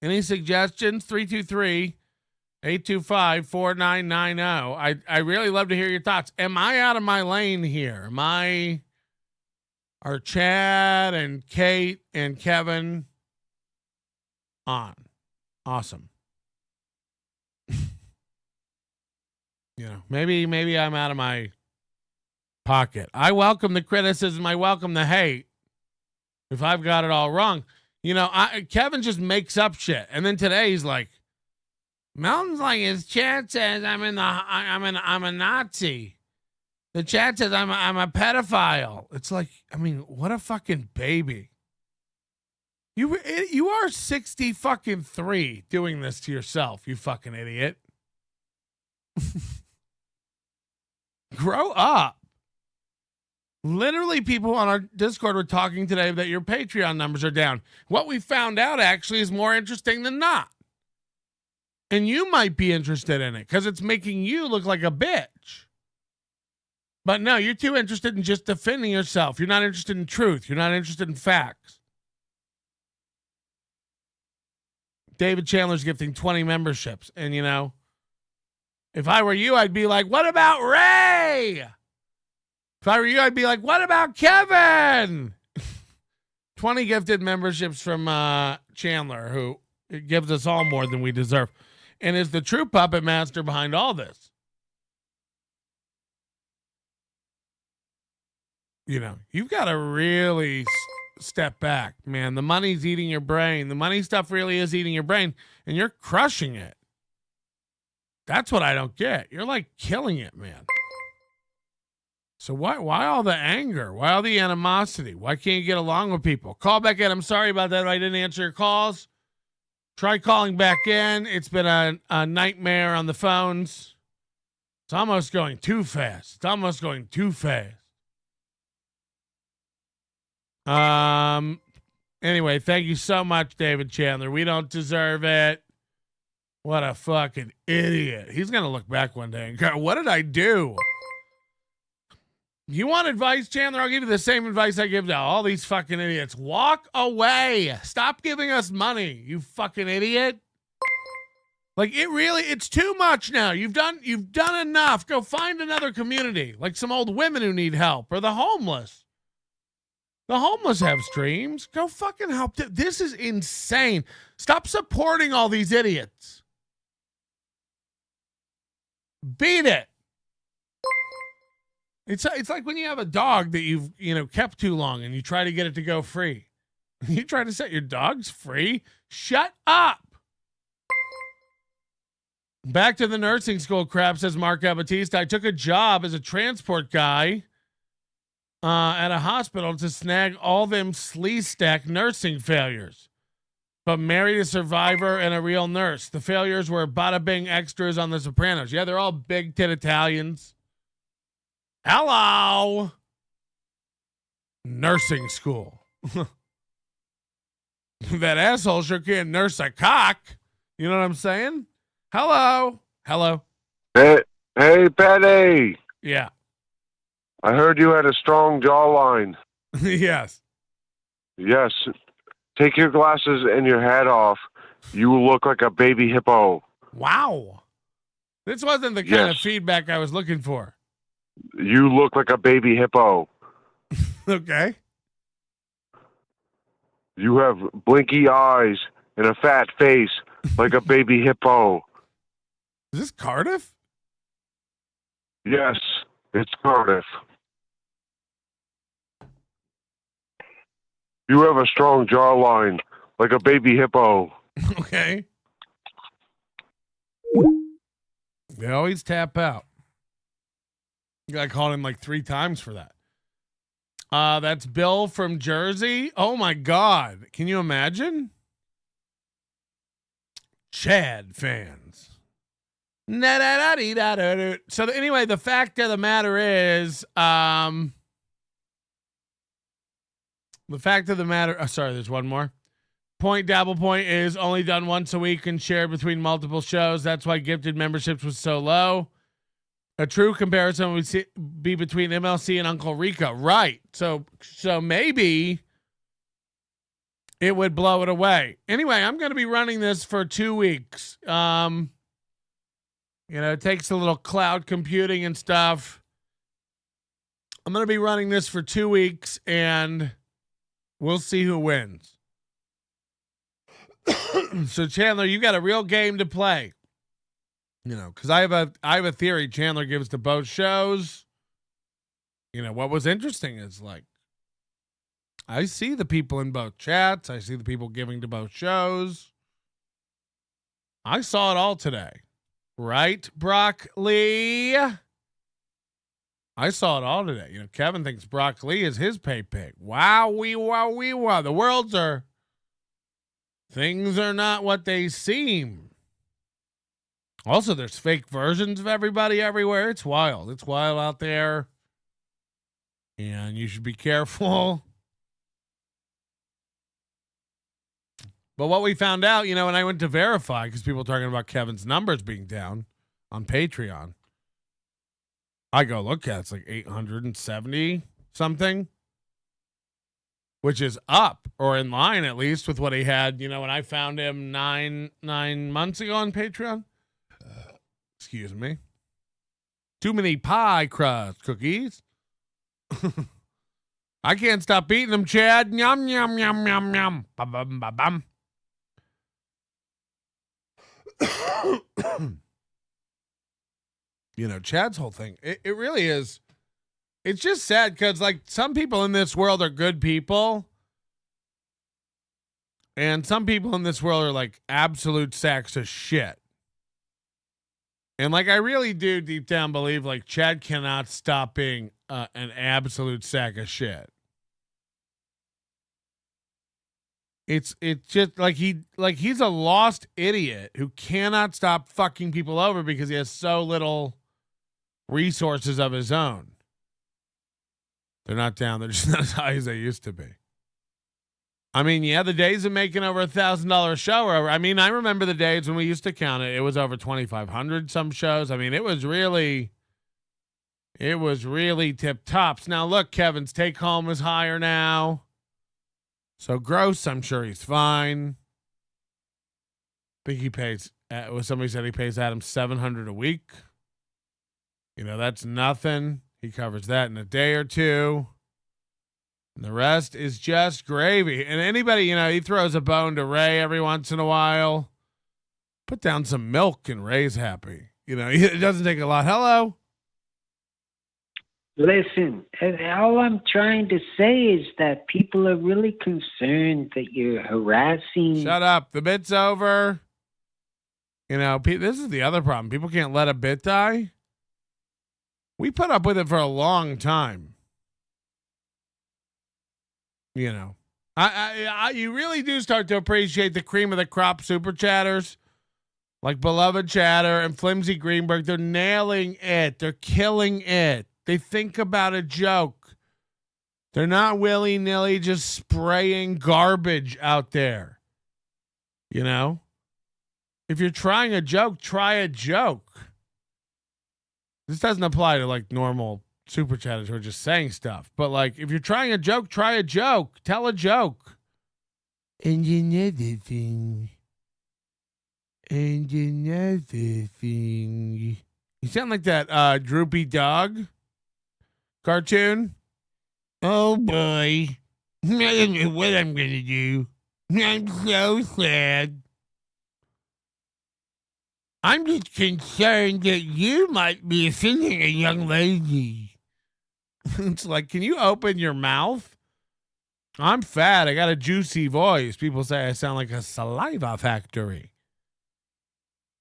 Any suggestions? 323-825-4990. I really love to hear your thoughts. Am I out of my lane here? Are Chad and Kate and Kevin on? Awesome. You know, maybe I'm out of my pocket. I welcome the criticism. I welcome the hate. If I've got it all wrong, you know, Kevin just makes up shit. And then today he's like, Melton's like, his chat says I'm a Nazi. The chat says I'm a pedophile. It's like, I mean, what a fucking baby. You are 60 fucking 3 doing this to yourself, you fucking idiot. Grow up. Literally, people on our Discord were talking today that your Patreon numbers are down. What we found out actually is more interesting than not. And you might be interested in it because it's making you look like a bitch. But no, you're too interested in just defending yourself. You're not interested in truth. You're not interested in facts. David Chandler's gifting 20 memberships. And, you know, if I were you, I'd be like, what about Ray? If I were you, I'd be like, what about Kevin? 20 gifted memberships from Chandler, who gives us all more than we deserve, and is the true puppet master behind all this. You know, you've got to really step back, man. The money's eating your brain. The money stuff really is eating your brain, and you're crushing it. That's what I don't get. You're like killing it, man. So why all the anger? Why all the animosity? Why can't you get along with people? Call back in. I'm sorry about that. I didn't answer your calls. Try calling back in. It's been a nightmare on the phones. It's almost going too fast. It's almost going too fast. Anyway, thank you so much, David Chandler. We don't deserve it. What a fucking idiot. He's going to look back one day and go, what did I do? You want advice, Chandler? I'll give you the same advice I give to all these fucking idiots. Walk away. Stop giving us money, you fucking idiot. Like, it's too much now. You've done enough. Go find another community, like some old women who need help, or the homeless. The homeless have streams. Go fucking help. This is insane. Stop supporting all these idiots. Beat it. It's like when you have a dog that you've kept too long and you try to get it to go free. You try to set your dogs free? Shut up. Back to the nursing school crap, says Mark Abatista. I took a job as a transport guy at a hospital to snag all them sleestack nursing failures, but married a survivor and a real nurse. The failures were bada bing extras on The Sopranos. Yeah, they're all big tit Italians. Hello. Nursing school. That asshole sure can't nurse a cock. You know what I'm saying? Hello. Hey, Patty. Yeah. I heard you had a strong jawline. Yes. Yes. Take your glasses and your hat off. You look like a baby hippo. Wow. This wasn't the kind of feedback I was looking for. You look like a baby hippo. Okay. You have blinky eyes and a fat face like a baby hippo. Is this Cardiff? Yes, it's Cardiff. You have a strong jawline like a baby hippo. Okay. They always tap out. I called him like 3 times for that. That's Bill from Jersey. Oh my God. Can you imagine? Chad fans. So anyway, the fact of the matter is, sorry, there's one more. Point Dabble Point is only done once a week and shared between multiple shows. That's why gifted memberships was so low. A true comparison would be between MLC and Uncle Rico. Right. So maybe it would blow it away. Anyway, I'm going to be running this for 2 weeks. It takes a little cloud computing and stuff. I'm going to be running this for 2 weeks and we'll see who wins. So Chandler, you got a real game to play. Because I have a theory Chandler gives to both shows. What was interesting is I see the people in both chats. I see the people giving to both shows. I saw it all today. Right, Brock Lee? I saw it all today. Kevin thinks Brock Lee is his pay pig. Wow. The things are not what they seem. Also, there's fake versions of everybody everywhere. It's wild. It's wild out there. And you should be careful. But what we found out, you know, when I went to verify, because people were talking about Kevin's numbers being down on Patreon, I go look at it, it's like 870 something, which is up or in line at least with what he had, you know, when I found him nine months ago on Patreon. Excuse me. Too many pie crust cookies. I can't stop eating them, Chad. Yum, yum, yum, yum, yum. Ba-bum, ba-bum. You know, Chad's whole thing, it really is. It's just sad because, like, some people in this world are good people. And some people in this world are, like, absolute sacks of shit. And, like, I really do deep down believe, like, Chad cannot stop being an absolute sack of shit. It's just like he's a lost idiot who cannot stop fucking people over because he has so little resources of his own. They're not down. They're just not as high as they used to be. I mean, yeah, the days of making over $1,000 show are over. I mean, I remember the days when we used to count it. It was over 2,500 some shows. I mean, it was really tip tops. Now look, Kevin's take home is higher now. So gross, I'm sure he's fine. I think he pays. Somebody said he pays Adam $700 a week. You know, that's nothing. He covers that in a day or two. And the rest is just gravy. And anybody, you know, he throws a bone to Ray every once in a while. Put down some milk and Ray's happy. You know, it doesn't take a lot. Hello? Listen, all I'm trying to say is that people are really concerned that you're harassing. Shut up. The bit's over. You know, this is the other problem. People can't let a bit die. We put up with it for a long time. You know, you really do start to appreciate the cream of the crop super chatters like Beloved Chatter and Flimsy Greenberg. They're nailing it. They're killing it. They think about a joke. They're not willy-nilly just spraying garbage out there. You know? If you're trying a joke, try a joke. This doesn't apply to, like, normal super chatters who are just saying stuff. But, like, if you're trying a joke, try a joke. Tell a joke. And another thing. You sound like that droopy dog cartoon. Oh boy. I don't know what I'm gonna do. I'm so sad. I'm just concerned that you might be offending a young lady. It's like, can you open your mouth? I'm fat. I got a juicy voice. People say I sound like a saliva factory.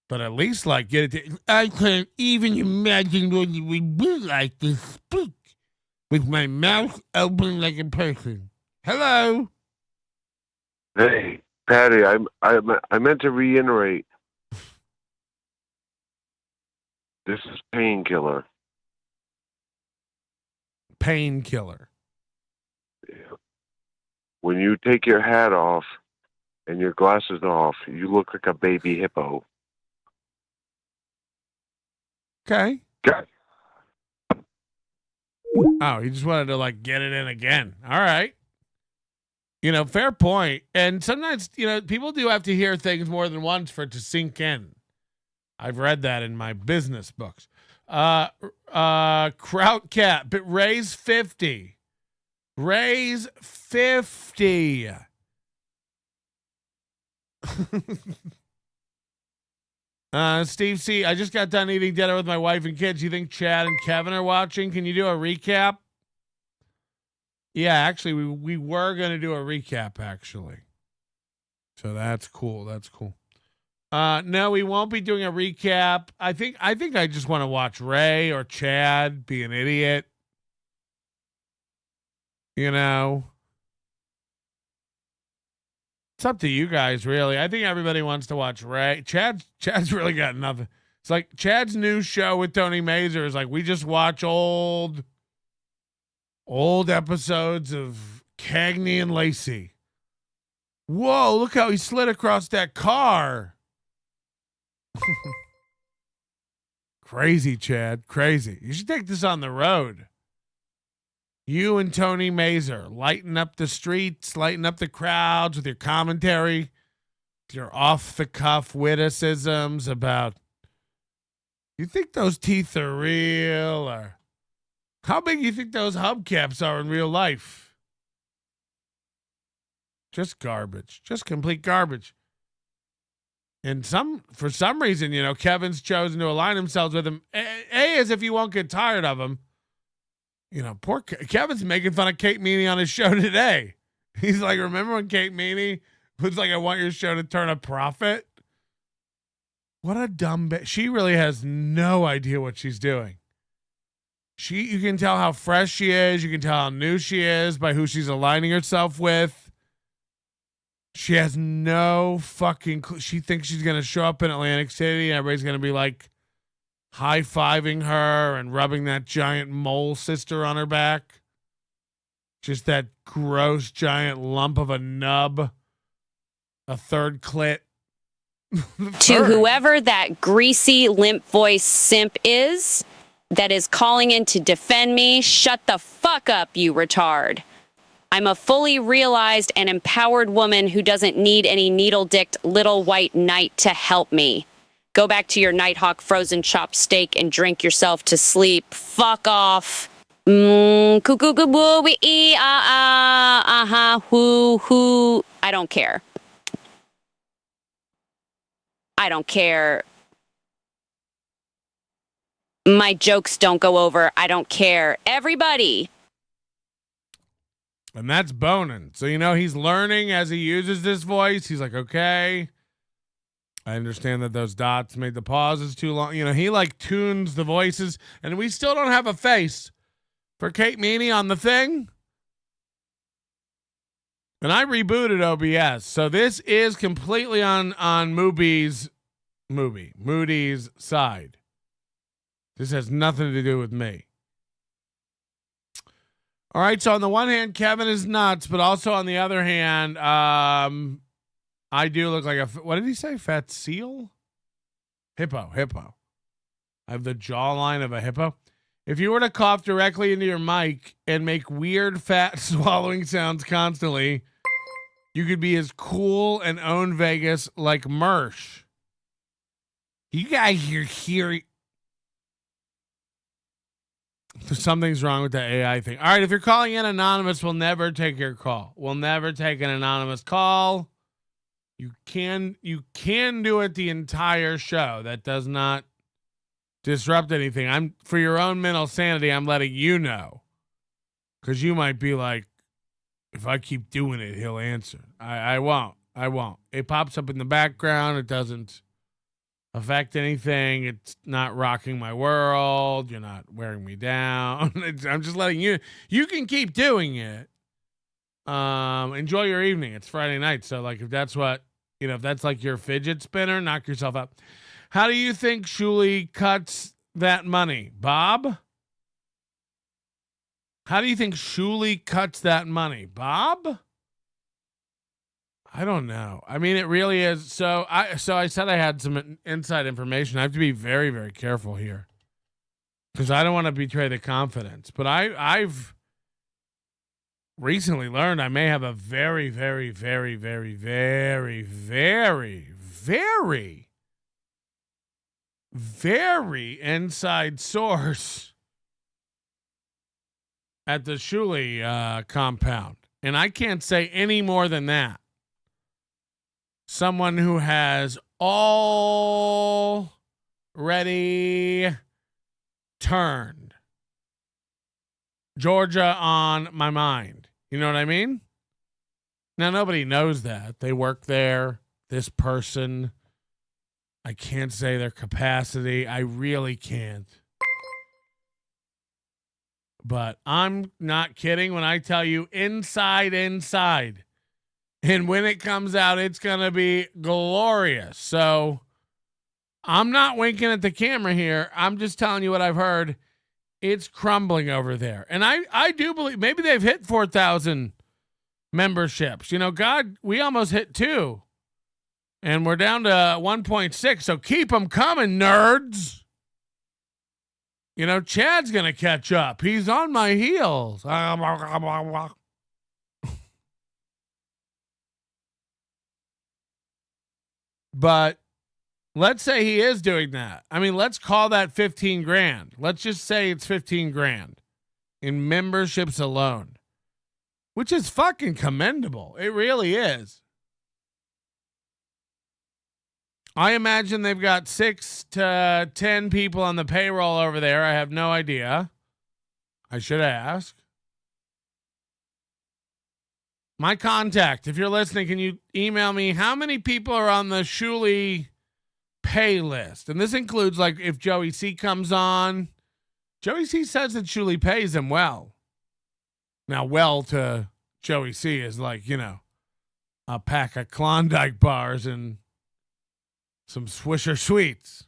But at least, like, get it. I can't even imagine what it would be like to speak with my mouth open like a person. Hello. Hey, Patty, I meant to reiterate. This is Painkiller. Painkiller. Yeah. When you take your hat off and your glasses off, you look like a baby hippo. Okay. God. Oh, he just wanted to, like, get it in again. All right. You know, fair point. And sometimes, you know, people do have to hear things more than once for it to sink in. I've read that in my business books. Kraut Cat, but raise 50. Raise 50. Steve C., I just got done eating dinner with my wife and kids. You think Chad and Kevin are watching? Can you do a recap? Yeah, actually, we were going to do a recap, actually. So that's cool. That's cool. No, we won't be doing a recap. I think I just want to watch Ray or Chad be an idiot. You know? It's up to you guys, really. I think everybody wants to watch Ray. Chad's really got nothing. It's like Chad's new show with Tony Mazur is like we just watch old episodes of Cagney and Lacey. Whoa, look how he slid across that car. Crazy, Chad. Crazy. You should take this on the road. You and Tony Mazer lighten up the streets, lighten up the crowds with your commentary, your off-the-cuff witticisms about, you think those teeth are real, or how big you think those hubcaps are in real life? Just garbage. Just complete garbage. And for some reason, Kevin's chosen to align himself with him. As if you won't get tired of him. Poor Kevin's making fun of Kate Meaney on his show today. He's like, remember when Kate Meaney was like, I want your show to turn a profit? What a dumb bitch. She really has no idea what she's doing. You can tell how fresh she is. You can tell how new she is by who she's aligning herself with. She has no fucking clue. She thinks she's going to show up in Atlantic City and everybody's going to be like high-fiving her and rubbing that giant mole sister on her back. Just that gross giant lump of a nub. A third clit. To whoever that greasy, limp voice simp is that is calling in to defend me, shut the fuck up, you retard. I'm a fully realized and empowered woman who doesn't need any needle-dicked little white knight to help me. Go back to your Nighthawk frozen chopped steak and drink yourself to sleep. Fuck off. Cuckoo, who. I don't care. I don't care. My jokes don't go over. I don't care. Everybody. And that's boning. So, he's learning as he uses this voice. He's like, okay, I understand that those dots made the pauses too long. He like tunes the voices, and we still don't have a face for Kate Meaney on the thing. And I rebooted OBS. So this is completely on Moody's side. This has nothing to do with me. All right. So on the one hand, Kevin is nuts, but also on the other hand, I do look like what did he say? Fat seal? Hippo. I have the jawline of a hippo. If you were to cough directly into your mic and make weird fat swallowing sounds constantly, you could be as cool and own Vegas like Mersh. You guys are hearing. Something's wrong with the AI thing. All right, if you're calling in anonymous, we'll never take your call. We'll never take an anonymous call. You can do it the entire show. That does not disrupt anything. For your own mental sanity, I'm letting you know. Because you might be like, if I keep doing it, he'll answer. I won't. It pops up in the background. It doesn't affect anything. It's not rocking my world. You're not wearing me down. I'm just letting you. You can keep doing it. Enjoy your evening. It's Friday night, so like if that's what if that's like your fidget spinner, knock yourself up. How do you think Shuli cuts that money, Bob? How do you think Shuli cuts that money, Bob? I don't know. I mean, it really is. So I said I had some inside information. I have to be very, very careful here because I don't want to betray the confidence. But I've recently learned I may have a very, very, very, very, very, very, very, very inside source at the Shuli compound. And I can't say any more than that. Someone who has already turned Georgia on my mind. You know what I mean? Now, nobody knows that. They work there. This person. I can't say their capacity. I really can't. But I'm not kidding when I tell you inside. And when it comes out, it's going to be glorious. So I'm not winking at the camera here. I'm just telling you what I've heard. It's crumbling over there. And I do believe maybe they've hit 4,000 memberships. You know, God, we almost hit 2. And we're down to 1.6. So keep them coming, nerds. You know, Chad's going to catch up. He's on my heels. But let's say he is doing that. I mean, let's call that 15 grand. Let's just say it's 15 grand in memberships alone, which is fucking commendable. It really is. I imagine they've got 6 to 10 people on the payroll over there. I have no idea. I should ask. My contact, if you're listening, can you email me how many people are on the Shuli pay list? And this includes, like, if Joey C comes on. Joey C says that Shuli pays him well. Now, well to Joey C is like, you know, a pack of Klondike bars and some Swisher Sweets.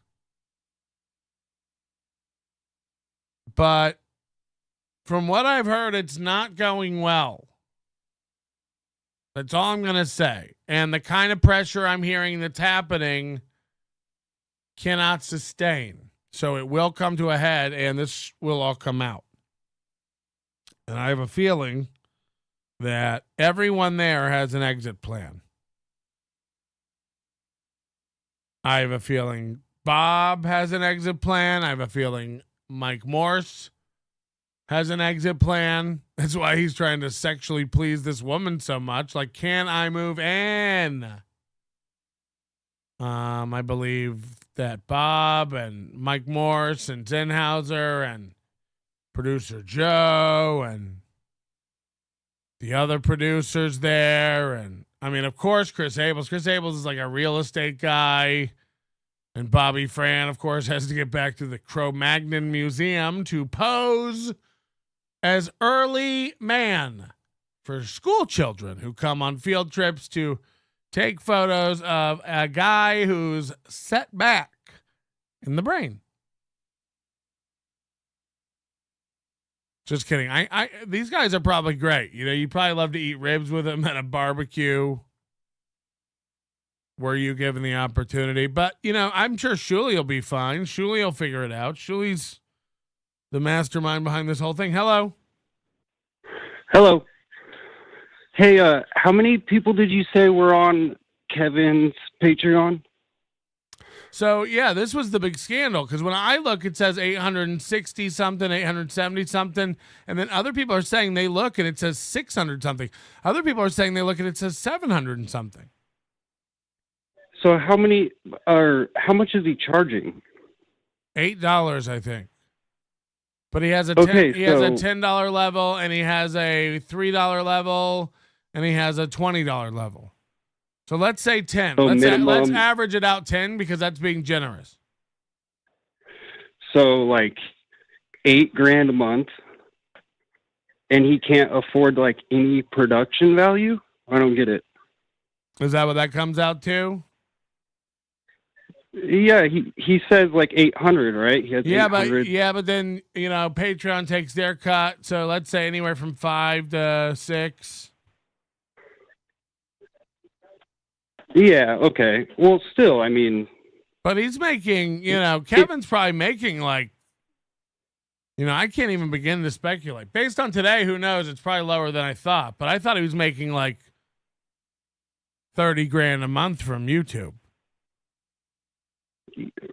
But from what I've heard, it's not going well. That's all I'm going to say. And the kind of pressure I'm hearing that's happening cannot sustain. So it will come to a head and this will all come out. And I have a feeling that everyone there has an exit plan. I have a feeling Bob has an exit plan. I have a feeling Mike Morse has an exit plan. That's why he's trying to sexually please this woman so much. Like, can I move in? I believe that Bob and Mike Morse and Zenhauser and producer Joe and the other producers there. And I mean, of course, Chris Abels. Chris Abels is like a real estate guy. And Bobby Fran, of course, has to get back to the Cro-Magnon Museum to pose as early man for school children who come on field trips to take photos of a guy who's set back in the brain. Just kidding. These guys are probably great. You know, you probably love to eat ribs with them at a barbecue. Were you given the opportunity? But, you know, I'm sure Shuli will be fine. Shuli will figure it out. Shuli's the mastermind behind this whole thing. Hello. Hello. Hey, how many people did you say were on Kevin's Patreon? So, yeah, this was the big scandal because when I look, it says 860 something, 870 something. And then other people are saying they look and it says 600 something. Other people are saying they look and it says 700 and something. So how much is he charging? $8, I think. But he has a has a $10 level and he has a $3 level and he has a $20 level. So let's say 10. So let's average it out 10 because that's being generous. So like $8,000 a month, and he can't afford like any production value? I don't get it. Is that what that comes out to? Yeah, he says like 800, right? He has 800. But then, you know, Patreon takes their cut. So let's say anywhere from 5 to 6. Yeah, okay. Well, still, I mean. But he's making, you know, Kevin's probably making like, you know, I can't even begin to speculate. Based on today, who knows? It's probably lower than I thought. But I thought he was making like $30,000 a month from YouTube.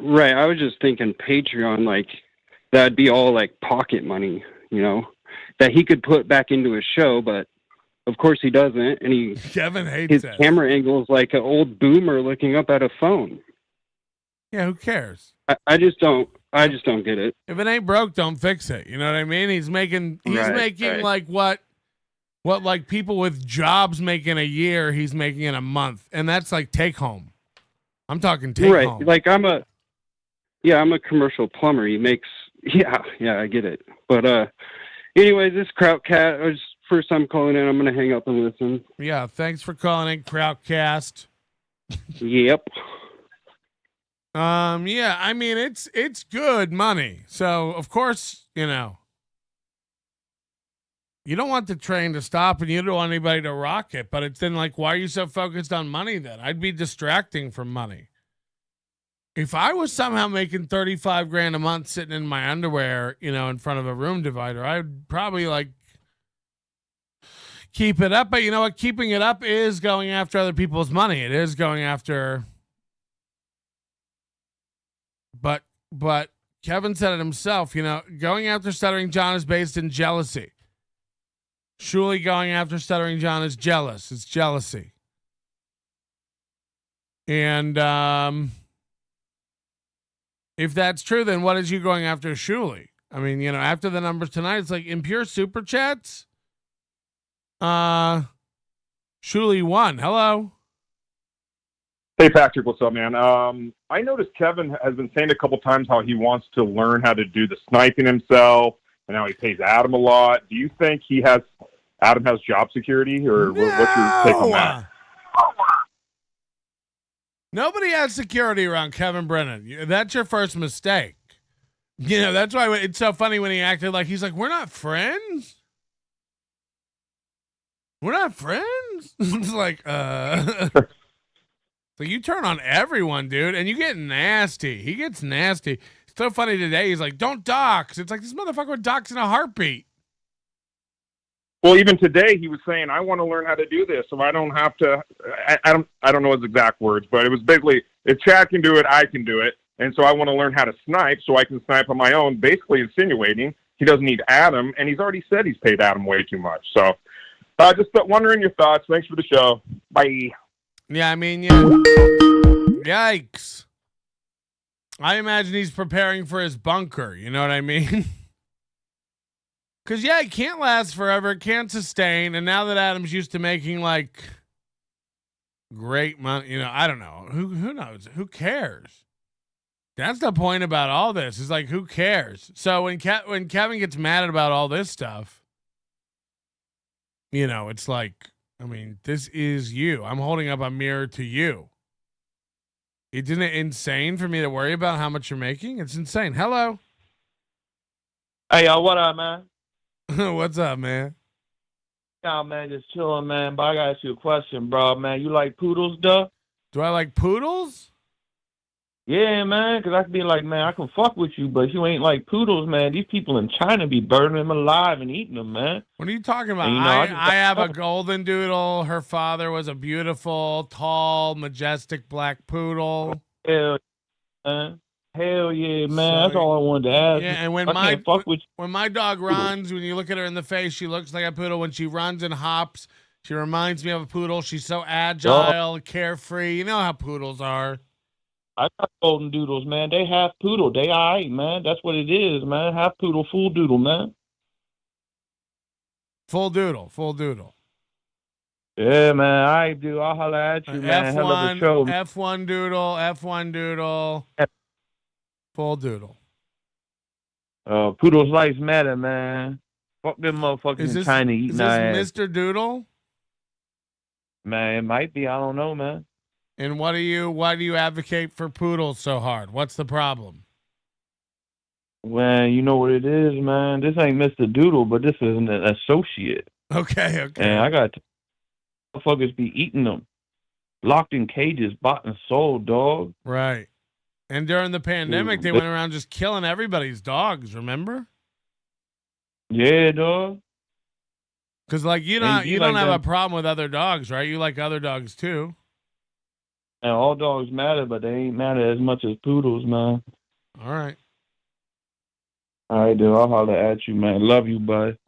Right. I was just thinking Patreon, like that'd be all like pocket money, you know, that he could put back into his show, but of course he doesn't. And Kevin hates his it. Camera angle is like an old boomer looking up at a phone. Yeah, who cares? I just don't get it. If it ain't broke, don't fix it. You know what I mean? He's making like what like people with jobs make in a year, he's making in a month. And that's like take home. I'm talking take home. Right. Like I'm a commercial plumber. He makes, I get it. But anyways, this Krautcat, was first time calling in. I'm going to hang up and listen. Yeah. Thanks for calling in, Krautcast. Yep. Yeah, I mean, it's good money. So of course, you know, You don't want the train to stop and you don't want anybody to rock it, but it's then like, why are you so focused on money then? I'd be distracting from money. If I was somehow making 35 grand a month sitting in my underwear, in front of a room divider, I'd probably like keep it up. But you know what? Keeping it up is going after other people's money. It is going after. But Kevin said it himself, going after Stuttering John is based in jealousy. Surely going after Stuttering John is jealous. It's jealousy. And if that's true, then what is you going after Shuley? I mean, after the numbers tonight, it's like in pure super chats. Shuley won. Hello. Hey, Patrick, what's up, man? I noticed Kevin has been saying a couple times how he wants to learn how to do the sniping himself, and how he pays Adam a lot. Do you think Adam has job security, or what's your take on that? Nobody has security around Kevin Brennan. That's your first mistake. That's why it's so funny when he acted like he's like, we're not friends. We're not friends. It's like, So you turn on everyone, dude, and you get nasty. He gets nasty. It's so funny today. He's like, don't dox. It's like this motherfucker would dox in a heartbeat. Well, even today he was saying, I want to learn how to do this, so I don't have to. I don't know his exact words, but it was basically, if Chad can do it, I can do it, and so I want to learn how to snipe so I can snipe on my own. Basically, insinuating he doesn't need Adam, and he's already said he's paid Adam way too much. So, just wondering your thoughts. Thanks for the show. Bye. Yeah, I mean, yikes. I imagine he's preparing for his bunker. You know what I mean? Because, it can't last forever. It can't sustain. And now that Adam's used to making, like, great money, I don't know. Who knows? Who cares? That's the point about all this. Is like, who cares? So when Kevin gets mad about all this stuff, it's like, I mean, this is you. I'm holding up a mirror to you. Isn't it insane for me to worry about how much you're making? It's insane. Hello. Hey, yo, what up, man? What's up, man? Yeah, man, just chilling, man. But I gotta ask you a question, bro, man. You like poodles, duh? Do I like poodles? Yeah, man, because I can be like, man, I can fuck with you, but you ain't like poodles, man. These people in China be burning them alive and eating them, man. What are you talking about? And, I have a golden doodle. Her father was a beautiful, tall, majestic black poodle. Hell, man. Hell yeah, man. That's all I wanted to ask. Yeah, and when my dog runs, when you look at her in the face, she looks like a poodle. When she runs and hops, she reminds me of a poodle. She's so agile, carefree. You know how poodles are. I got golden doodles, man. They half poodle. They all right, man. That's what it is, man. Half poodle, full doodle, man. Full doodle. Yeah, man. I do. I'll holler at you, man. Hell of a show. F1 doodle. Full doodle. Poodles' lives matter, man. Fuck them motherfuckers in China eating our ass. Is this Mr. Doodle? Man, it might be. I don't know, man. And why do you advocate for poodles so hard? What's the problem? Well, you know what it is, man. This ain't Mr. Doodle, but this is an associate. Okay. And I got motherfuckers be eating them. Locked in cages, bought and sold, dog. Right. And during the pandemic, they went around just killing everybody's dogs, remember? Yeah, dog. Because, like, you don't have a problem with other dogs, right? You like other dogs, too. And all dogs matter, but they ain't matter as much as poodles, man. All right. All right, dude. I'll holler at you, man. Love you, bud.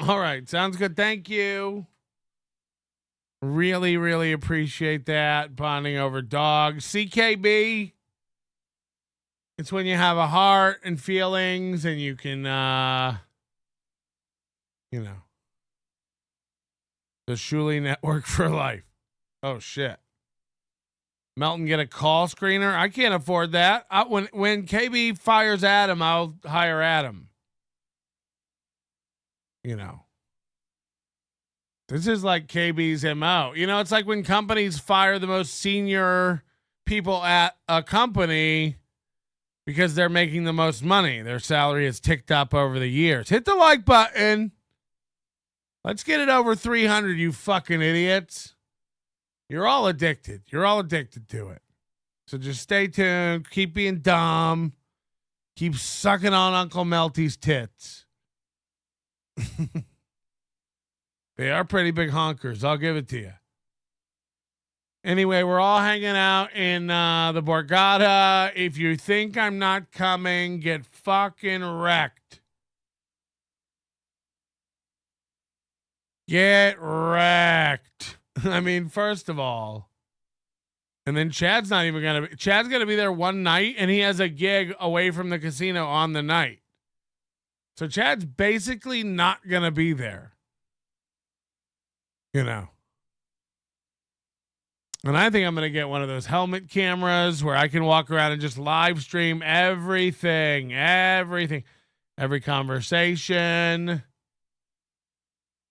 All right. Sounds good. Thank you. Really, really appreciate that. Bonding over dogs. CKB. It's when you have a heart and feelings and you can, the Shuley Network for life. Oh, shit. Melton get a call screener? I can't afford that. When KB fires Adam, I'll hire Adam. This is like KB's MO. It's like when companies fire the most senior people at a company because they're making the most money. Their salary has ticked up over the years. Hit the like button. Let's get it over 300, you fucking idiots. You're all addicted. You're all addicted to it. So just stay tuned. Keep being dumb. Keep sucking on Uncle Melty's tits. They are pretty big honkers. I'll give it to you. Anyway, we're all hanging out in the Borgata. If you think I'm not coming, get fucking wrecked. Get wrecked. I mean, first of all, and then Chad's not even going to be, Chad's going to be there one night and he has a gig away from the casino on the night. So Chad's basically not going to be there. You know. And I think I'm going to get one of those helmet cameras where I can walk around and just live stream everything, every conversation,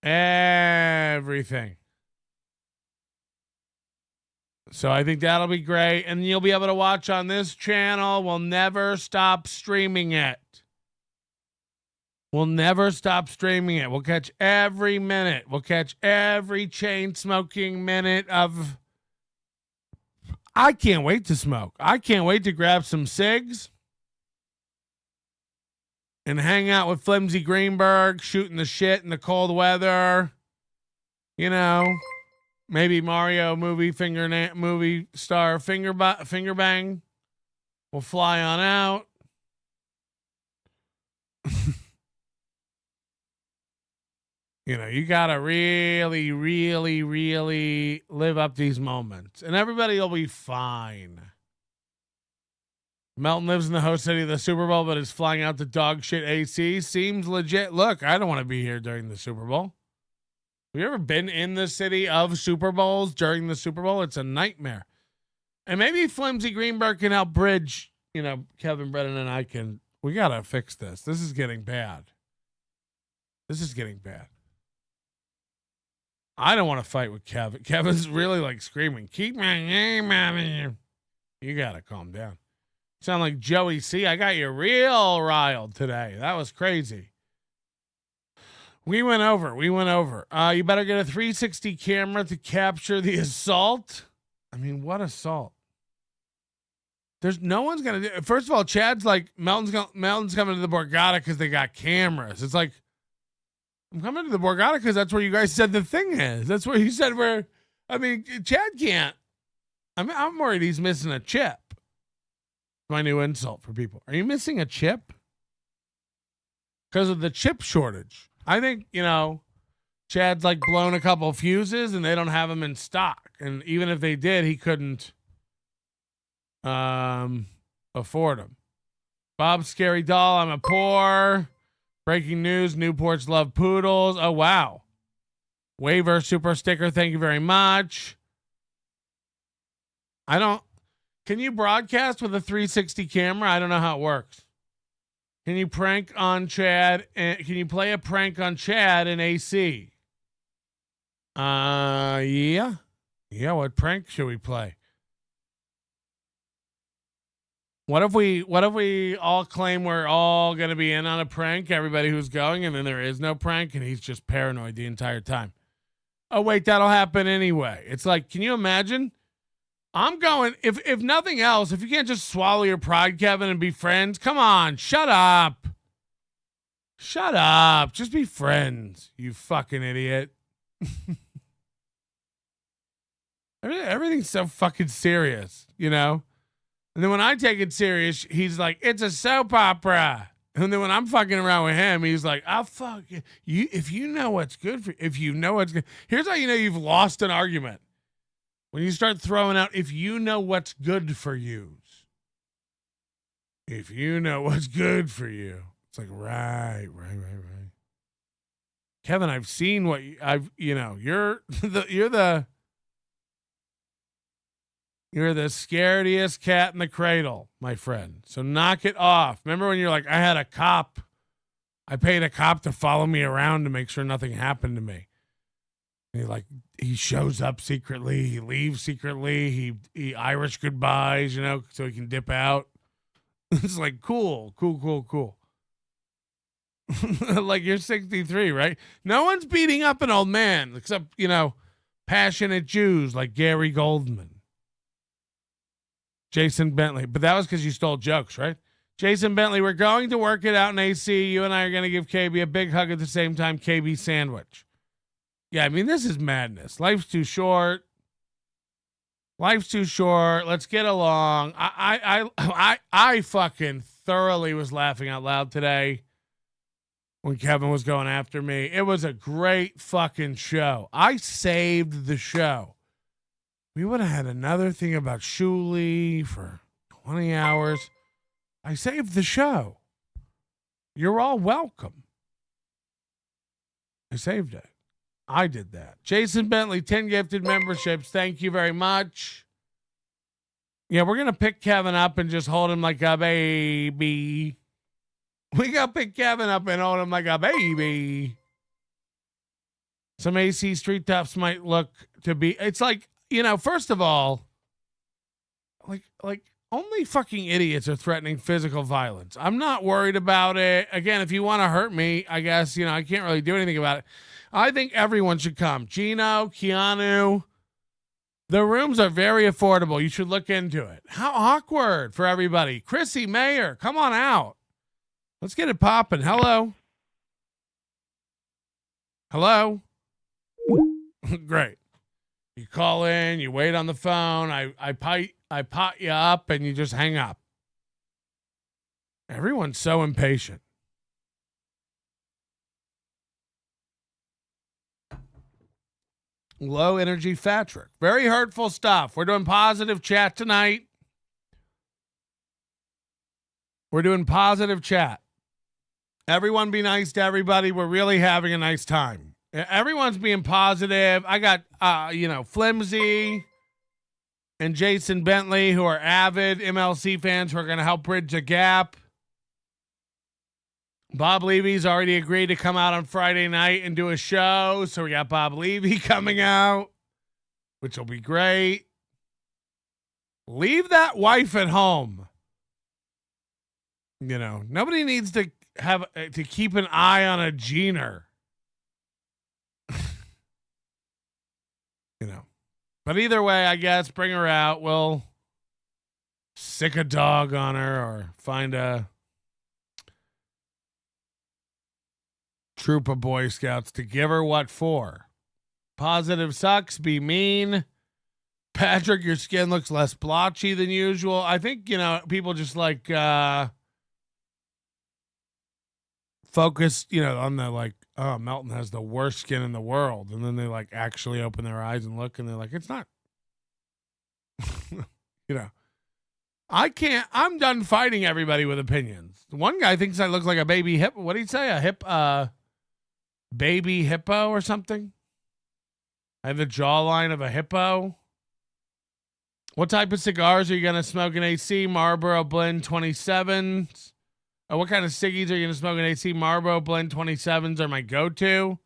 everything. So I think that'll be great. And you'll be able to watch on this channel. We'll never stop streaming it. We'll never stop streaming it. We'll catch every minute. We'll catch every chain smoking minute of... I can't wait to smoke. I can't wait to grab some cigs and hang out with Flimsy Greenberg, shooting the shit in the cold weather. You know, maybe Mario movie star finger bang. We'll fly on out. You know, you got to really, really, really live up these moments. And everybody will be fine. Melton lives in the host city of the Super Bowl, but is flying out to dog shit AC. Seems legit. Look, I don't want to be here during the Super Bowl. Have you ever been in the city of Super Bowls during the Super Bowl? It's a nightmare. And maybe Flimsy Greenberg can help bridge, you know, Kevin Brennan and I can. We got to fix this. This is getting bad. This is getting bad. I don't want to fight with Kevin. Kevin's really like screaming, keep my name out of you. You got to calm down. Sound like Joey C. I got you real riled today. That was crazy. We went over. You better get a 360 camera to capture the assault. I mean, what assault? There's no one's going to do it. First of all, Chad's like, Melton's coming to the Borgata because they got cameras. It's like, I'm coming to the Borgata because that's where you guys said the thing is. That's where you said where, I mean, Chad can't. I'm worried he's missing a chip. My new insult for people. Are you missing a chip? Because of the chip shortage. I think, you know, Chad's like blown a couple fuses and they don't have them in stock. And even if they did, he couldn't afford them. Bob's Scary Doll, I'm a poor. Breaking news, Newports love poodles. Oh, wow. Waiver super sticker, thank you very much. Can you broadcast with a 360 camera? I don't know how it works. Can you prank on Chad? Can you play a prank on Chad in AC? Yeah. Yeah, what prank should we play? What if we all claim we're all going to be in on a prank, everybody who's going, and then there is no prank and he's just paranoid the entire time? Oh, wait, that'll happen anyway. It's like, can you imagine? I'm going, if nothing else, if you can't just swallow your pride, Kevin, and be friends, come on, shut up. Shut up. Just be friends, you fucking idiot. Everything's so fucking serious, you know? And then when I take it serious, he's like, it's a soap opera. And then when I'm fucking around with him, he's like, I'll fuck you. If you know what's good for you, if you know what's good. Here's how you know you've lost an argument. When you start throwing out, if you know what's good for you. If you know what's good for you. It's like, right. Kevin, I've seen what you're the scariest cat in the cradle, my friend. So knock it off. Remember when you're like, I paid a cop to follow me around to make sure nothing happened to me. And he shows up secretly, he leaves secretly, he Irish goodbyes, so he can dip out. It's like, cool. Like you're 63, right? No one's beating up an old man except, passionate Jews like Gary Goldman. Jason Bentley. But that was because you stole jokes, right? Jason Bentley, we're going to work it out in AC. You and I are going to give KB a big hug at the same time. KB sandwich. Yeah, I mean, this is madness. Life's too short. Life's too short. Let's get along. I fucking thoroughly was laughing out loud today when Kevin was going after me. It was a great fucking show. I saved the show. We would have had another thing about Shuli for 20 hours. I saved the show. You're all welcome. I saved it. I did that. Jason Bentley, 10 gifted memberships. Thank you very much. Yeah, we're going to pick Kevin up and just hold him like a baby. We got to pick Kevin up and hold him like a baby. Some AC street toughs might look to be, it's like, first of all, like only fucking idiots are threatening physical violence. I'm not worried about it. Again, if you want to hurt me, I guess, I can't really do anything about it. I think everyone should come. Gino, Keanu, the rooms are very affordable. You should look into it. How awkward for everybody. Chrissy Mayer, come on out. Let's get it popping. Hello. Hello. Great. You call in, you wait on the phone. I pot you up and you just hang up. Everyone's so impatient. Low energy Fatrick. Very hurtful stuff. We're doing positive chat tonight. We're doing positive chat. Everyone be nice to everybody. We're really having a nice time. Everyone's being positive. I got, Flimsy and Jason Bentley, who are avid MLC fans who are going to help bridge the gap. Bob Levy's already agreed to come out on Friday night and do a show. So we got Bob Levy coming out, which will be great. Leave that wife at home. Nobody needs to keep an eye on a Jeaner. But either way, I guess bring her out. We'll sick a dog on her or find a troop of Boy Scouts to give her what for. Positive sucks. Be mean. Patrick, your skin looks less blotchy than usual. I think, people just like focus, on the oh, Melton has the worst skin in the world. And then they actually open their eyes and look and they're like, it's not. I'm done fighting everybody with opinions. One guy thinks I look like a baby hippo. What did he say? Baby hippo or something? I have the jawline of a hippo. What type of cigars are you going to smoke in AC? Marlboro Blend 27s. What kind of ciggies are you going to smoke in AC? Marlboro Blend 27s are my go-to.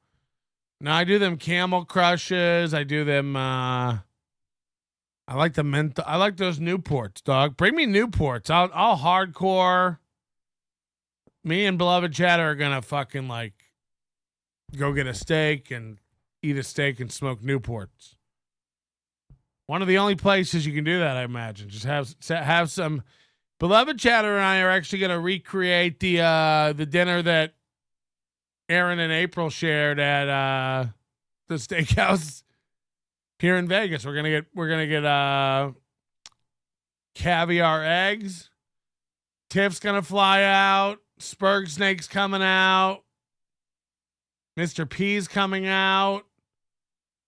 No, I do them Camel Crushes. I do them, I like the menthol. I like those Newports, dog. Bring me Newports. I'll hardcore. Me and Beloved Chatter are going to fucking go get a steak and eat a steak and smoke Newports. One of the only places you can do that, I imagine. Just have some. Beloved Chatter and I are actually going to recreate the dinner that Aaron and April shared at the steakhouse here in Vegas. We're gonna get caviar eggs. Tiff's gonna fly out. Spurg Snake's coming out. Mr. P's coming out.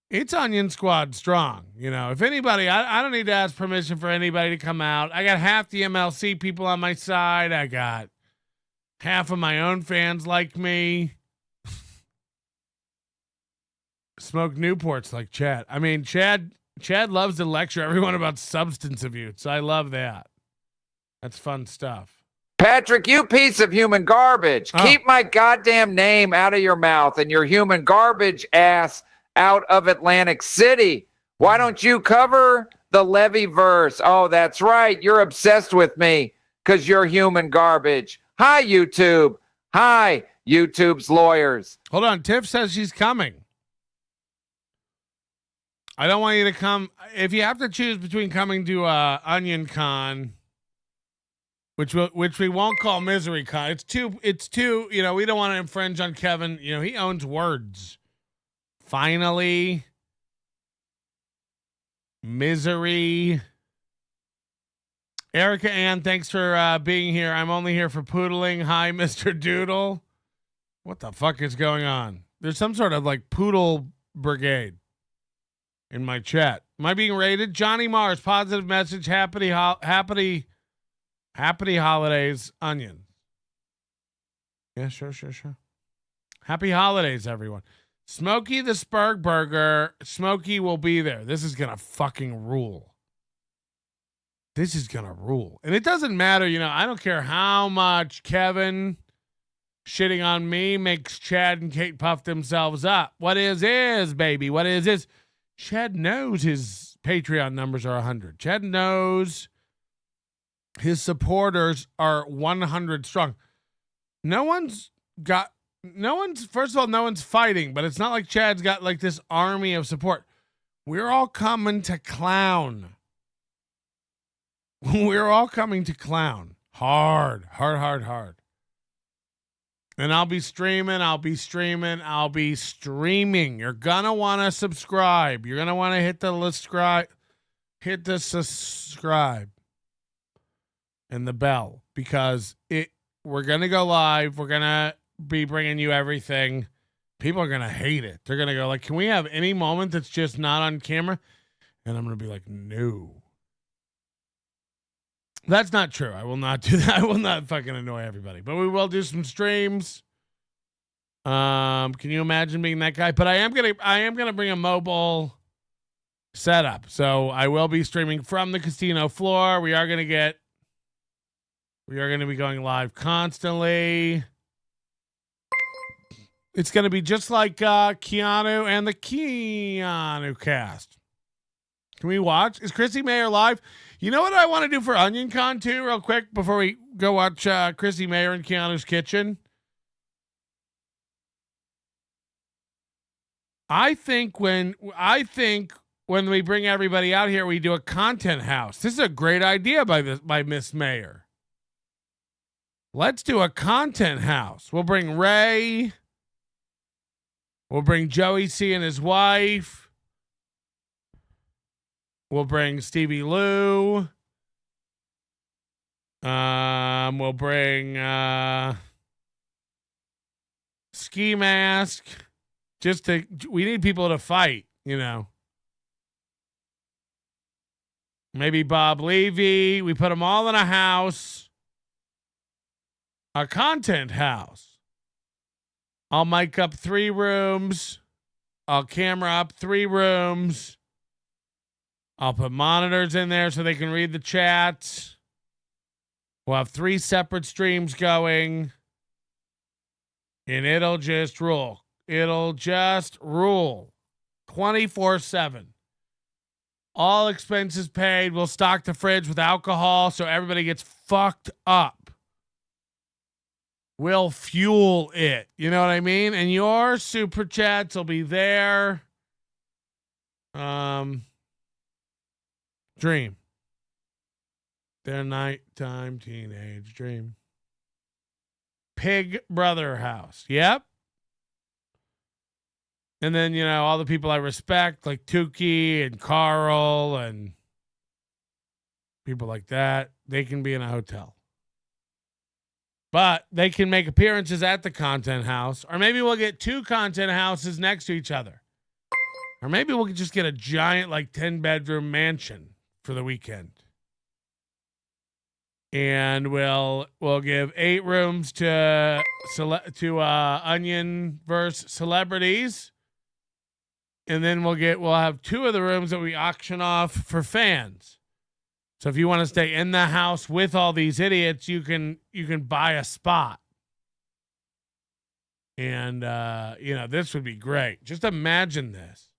It's Onion Squad strong. If anybody, I don't need to ask permission for anybody to come out. I got half the MLC people on my side. I got half of my own fans like me. Smoke Newports like Chad. I mean, Chad loves to lecture everyone about substance abuse. I love that. That's fun stuff. Patrick, you piece of human garbage. Oh. Keep my goddamn name out of your mouth and your human garbage ass out of Atlantic City. Why don't you cover the Levy verse? Oh, that's right. You're obsessed with me because you're human garbage. Hi, YouTube. Hi, YouTube's lawyers. Hold on. Tiff says she's coming. I don't want you to come. If you have to choose between coming to Onion Con, which we won't call Misery Con. It's too, we don't want to infringe on Kevin. He owns words. Finally. Misery. Erica Ann, thanks for being here. I'm only here for poodling. Hi, Mr. Doodle. What the fuck is going on? There's some sort of like poodle brigade in my chat. Am I being rated? Johnny Mars, positive message. Happy holidays, Onion. Yeah, sure. Happy holidays, everyone. Smokey the Spurg Burger. Smokey will be there. This is gonna fucking rule. This is gonna rule. And it doesn't matter, I don't care how much Kevin shitting on me makes Chad and Kate puff themselves up. What is, baby? What is? Chad knows his Patreon numbers are 100. Chad knows his supporters are 100 strong. First of all, no one's fighting, but it's not like Chad's got like this army of support. We're all coming to clown. We're all coming to clown. Hard. And I'll be streaming. You're going to want to subscribe. You're going to want to hit the subscribe and the bell, because we're going to go live. We're going to be bringing you everything. People are going to hate it. They're going to go like, can we have any moment that's just not on camera? And I'm going to be like, no. That's not true. I will not do that. I will not fucking annoy everybody. But we will do some streams. Can you imagine being that guy? But I am gonna bring a mobile setup. So I will be streaming from the casino floor. We are gonna be going live constantly. It's gonna be just like Keanu and the Keanu cast. Can we watch? Is Chrissy Mayer live? You know what I want to do for Onion Con too, real quick, before we go watch Chrissy Mayer in Keanu's kitchen? I think when we bring everybody out here, we do a content house. This is a great idea by Miss Mayer. Let's do a content house. We'll bring Ray. We'll bring Joey C and his wife. We'll bring Stevie Lou. We'll bring Ski Mask. We need people to fight, Maybe Bob Levy. We put them all in a house. A content house. I'll mic up 3 rooms. I'll camera up 3 rooms. I'll put monitors in there so they can read the chats. We'll have 3 separate streams going. And it'll just rule. 24/7. All expenses paid. We'll stock the fridge with alcohol so everybody gets fucked up. We'll fuel it. You know what I mean? And your super chats will be there. Dream. Their nighttime teenage dream. Pig Brother House. Yep. And then, all the people I respect, like Tukey and Carl and people like that, they can be in a hotel. But they can make appearances at the content house. Or maybe we'll get 2 content houses next to each other. Or maybe we'll just get a giant, 10-bedroom mansion for the weekend. And we'll give 8 rooms to Onionverse celebrities. And then we'll have 2 of the rooms that we auction off for fans. So if you want to stay in the house with all these idiots, you can buy a spot. And this would be great. Just imagine this.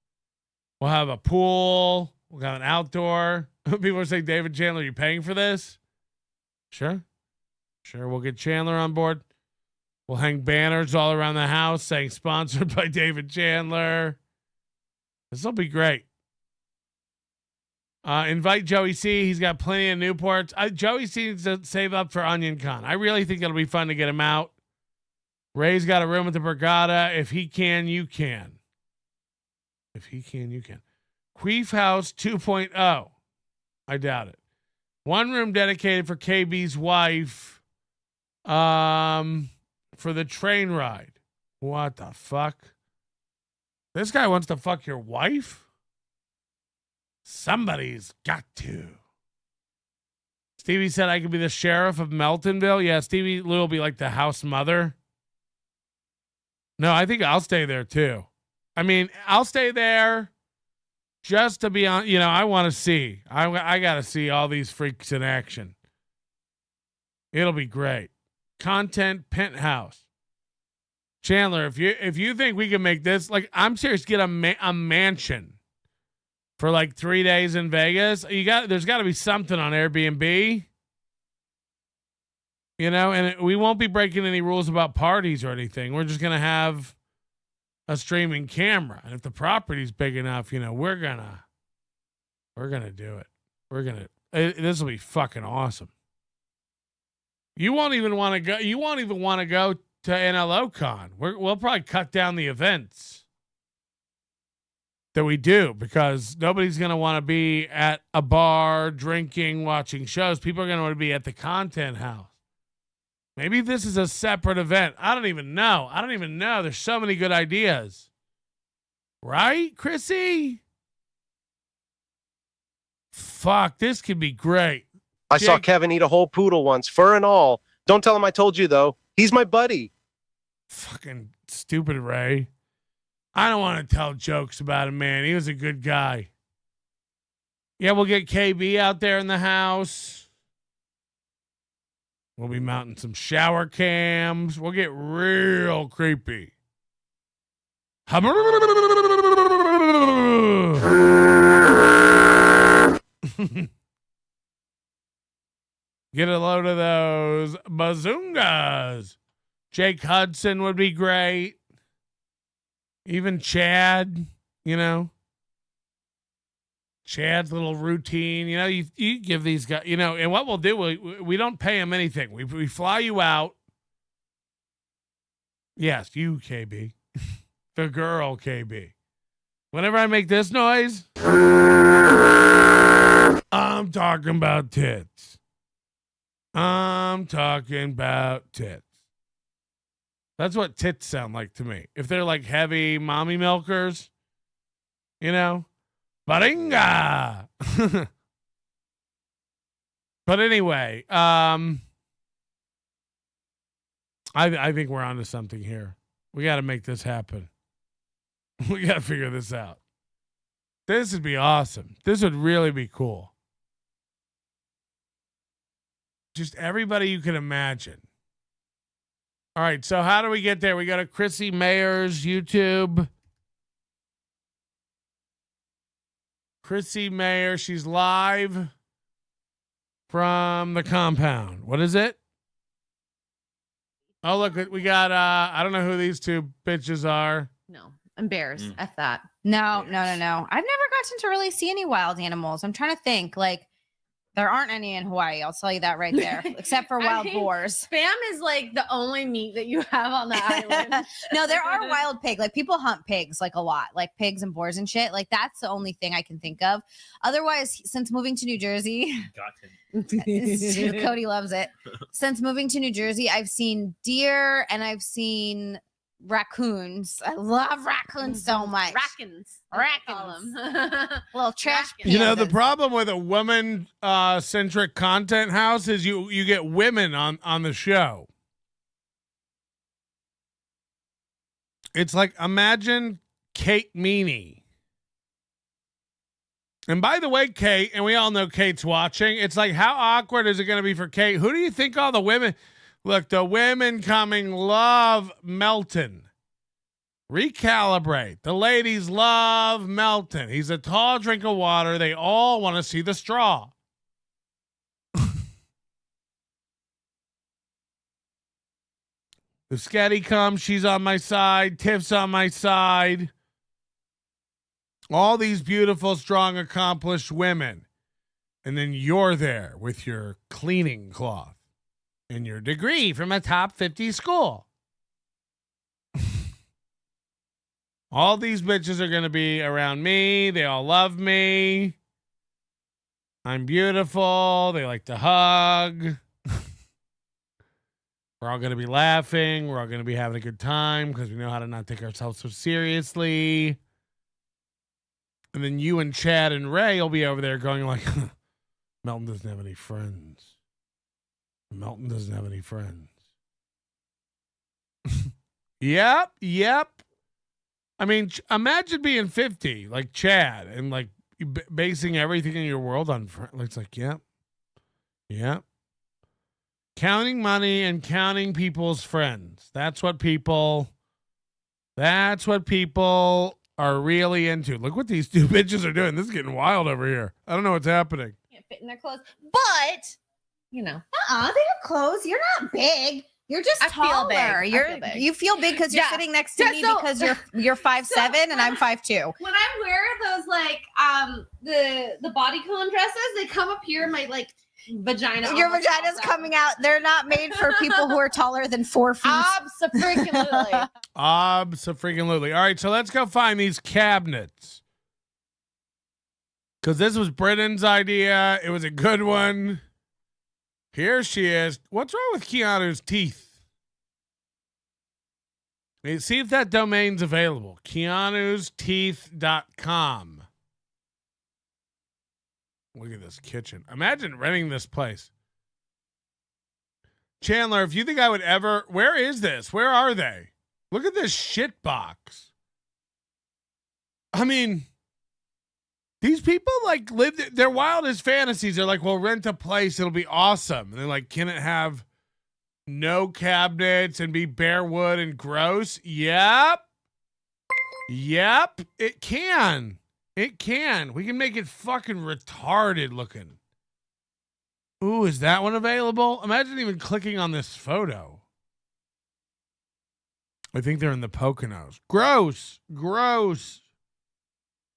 We'll have a pool. We'll have an outdoor. People are saying, David Chandler, you paying for this? Sure. We'll get Chandler on board. We'll hang banners all around the house saying sponsored by David Chandler. This will be great. Invite Joey C. He's got plenty of Newports. Joey C needs to save up for Onion Con. I really think it'll be fun to get him out. Ray's got a room at the Borgata. If he can, you can. If he can, you can. Queef House 2.0. I doubt it. One room dedicated for KB's wife. For the train ride. What the fuck? This guy wants to fuck your wife? Somebody's got to. Stevie said I could be the sheriff of Meltonville. Yeah, Stevie Lou will be like the house mother. No, I think I'll stay there too. I mean, I'll stay there just to be on. You know, I want to see. I got to see all these freaks in action. It'll be great. Content Penthouse. Chandler, if you think we can make this, like, I'm serious, get a mansion for like 3 days in Vegas. There's got to be something on Airbnb. You know, and we won't be breaking any rules about parties or anything. We're just gonna have a streaming camera, and if the property's big enough, you know, we're gonna do it. This will be fucking awesome. You won't even want to go. You won't even want to go to NLO Con. We'll probably cut down the events that we do because nobody's going to want to be at a bar, drinking, watching shows. People are going to want to be at the content house. Maybe this is a separate event. I don't even know. There's so many good ideas. Right, Chrissy? Fuck, this could be great. I saw Kevin eat a whole poodle once, fur and all. Don't tell him I told you, though. He's my buddy. Fucking stupid Ray. I don't want to tell jokes about him, man. He was a good guy. Yeah, we'll get KB out there in the house. We'll be mounting some shower cams. We'll get real creepy. Get a load of those bazoongas. Jake Hudson would be great. Even Chad, you know. Chad's little routine, you know, you give these guys, you know, and what we'll do, we don't pay them anything. We fly you out. Yes, you, KB. The girl, KB. Whenever I make this noise, I'm talking about tits. I'm talking about tits. That's what tits sound like to me. If they're like heavy mommy milkers, you know, baringa. But anyway, I think we're onto something here. We got to make this happen. We got to figure this out. This would be awesome. This would really be cool. Just everybody you can imagine. All right, so how do we get there? We go to Chrissy Mayer's YouTube. Chrissy Mayer, she's live from the compound. What is it? Oh, look, we got, I don't know who these two bitches are. No, I'm bears. F that. No. I've never gotten to really see any wild animals. I'm trying to think, like, there aren't any in Hawaii. I'll tell you that right there, except for wild boars. Spam is like the only meat that you have on the island. No, there are wild pig. Like people hunt pigs like a lot, like pigs and boars and shit. Like that's the only thing I can think of. Otherwise, since moving to New Jersey, Cody loves it. Since moving to New Jersey, I've seen deer and I've seen raccoons. I love raccoons so much. Raccoons. Little trash. You know, the problem with a woman centric content house is you get women on the show. It's like, imagine Kate Meaney. And by the way, Kate, and we all know Kate's watching, it's like, how awkward is it going to be for Kate? Who do you think all the women... Look, the women coming love Melton. Recalibrate. The ladies love Melton. He's a tall drink of water. They all want to see the straw. The Sketty comes, she's on my side. Tiff's on my side. All these beautiful, strong, accomplished women. And then you're there with your cleaning cloth and your degree from a top 50 school. All these bitches are going to be around me. They all love me. I'm beautiful. They like to hug. We're all going to be laughing. We're all going to be having a good time because we know how to not take ourselves so seriously. And then you and Chad and Ray will be over there going like, Melton doesn't have any friends. Melton doesn't have any friends. Yep. I mean, imagine being 50, like Chad, and like basing everything in your world on friends. It's like, yep. Counting money and counting people's friends. That's what people are really into. Look what these two bitches are doing. This is getting wild over here. I don't know what's happening. Can't fit in their clothes. But, they have clothes. You're not big. You're just taller. You feel big because you're sitting next to me because you're 5'7" and I'm 5'2". When I wear those like the bodycon dresses, they come up here in my like vagina. Your vagina's coming out. They're not made for people who are taller than 4 feet. Abso-freaking-lutely. All right, so let's go find these cabinets. Because this was Brennan's idea. It was a good one. Here she is. What's wrong with Keanu's teeth? See if that domain's available. Keanu'sTeeth.com. Look at this kitchen. Imagine renting this place. Chandler, if you think I would ever... Where is this? Where are they? Look at this shit box. I mean... These people like live their wildest fantasies. They're like, well, rent a place. It'll be awesome. And they're like, can it have no cabinets and be bare wood and gross? Yep. It can. We can make it fucking retarded looking. Ooh, is that one available? Imagine even clicking on this photo. I think they're in the Poconos. Gross.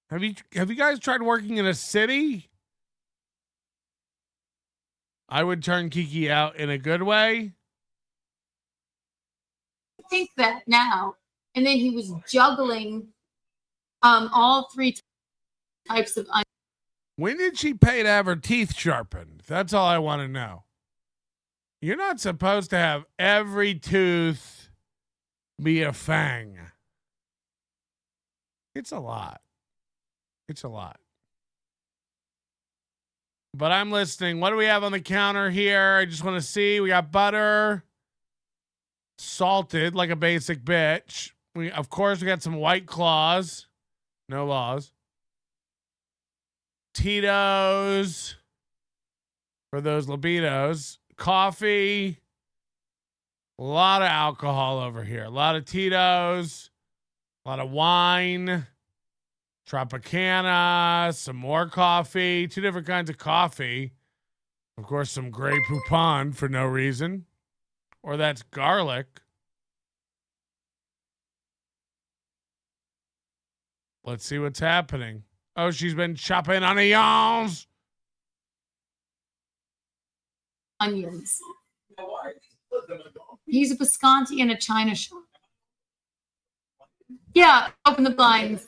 Have you guys tried working in a city? I would turn Kiki out in a good way. Think that now, and then he was juggling all three types of. When did she pay to have her teeth sharpened? That's all I want to know. You're not supposed to have every tooth be a fang. It's a lot. But I'm listening. What do we have on the counter here? I just want to see. We got butter. Salted like a basic bitch. Of course, we got some White Claws. No laws. Tito's. For those libidos. Coffee. A lot of alcohol over here. A lot of Tito's. A lot of wine. Tropicana, some more coffee, 2 different kinds of coffee. Of course, some Grey Poupon for no reason. Or that's garlic. Let's see what's happening. Oh, she's been chopping onions. Onions. Use a Visconti in a china shop. Yeah, open the blinds.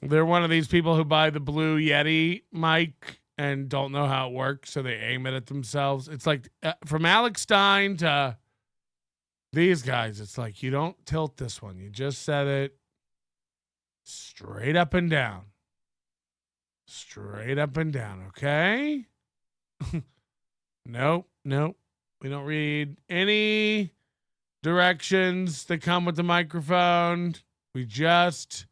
They're one of these people who buy the Blue Yeti mic and don't know how it works, so they aim it at themselves. It's like from Alex Stein to these guys, it's like you don't tilt this one. You just set it straight up and down. Straight up and down, okay? Nope. We don't read any directions that come with the microphone. We just...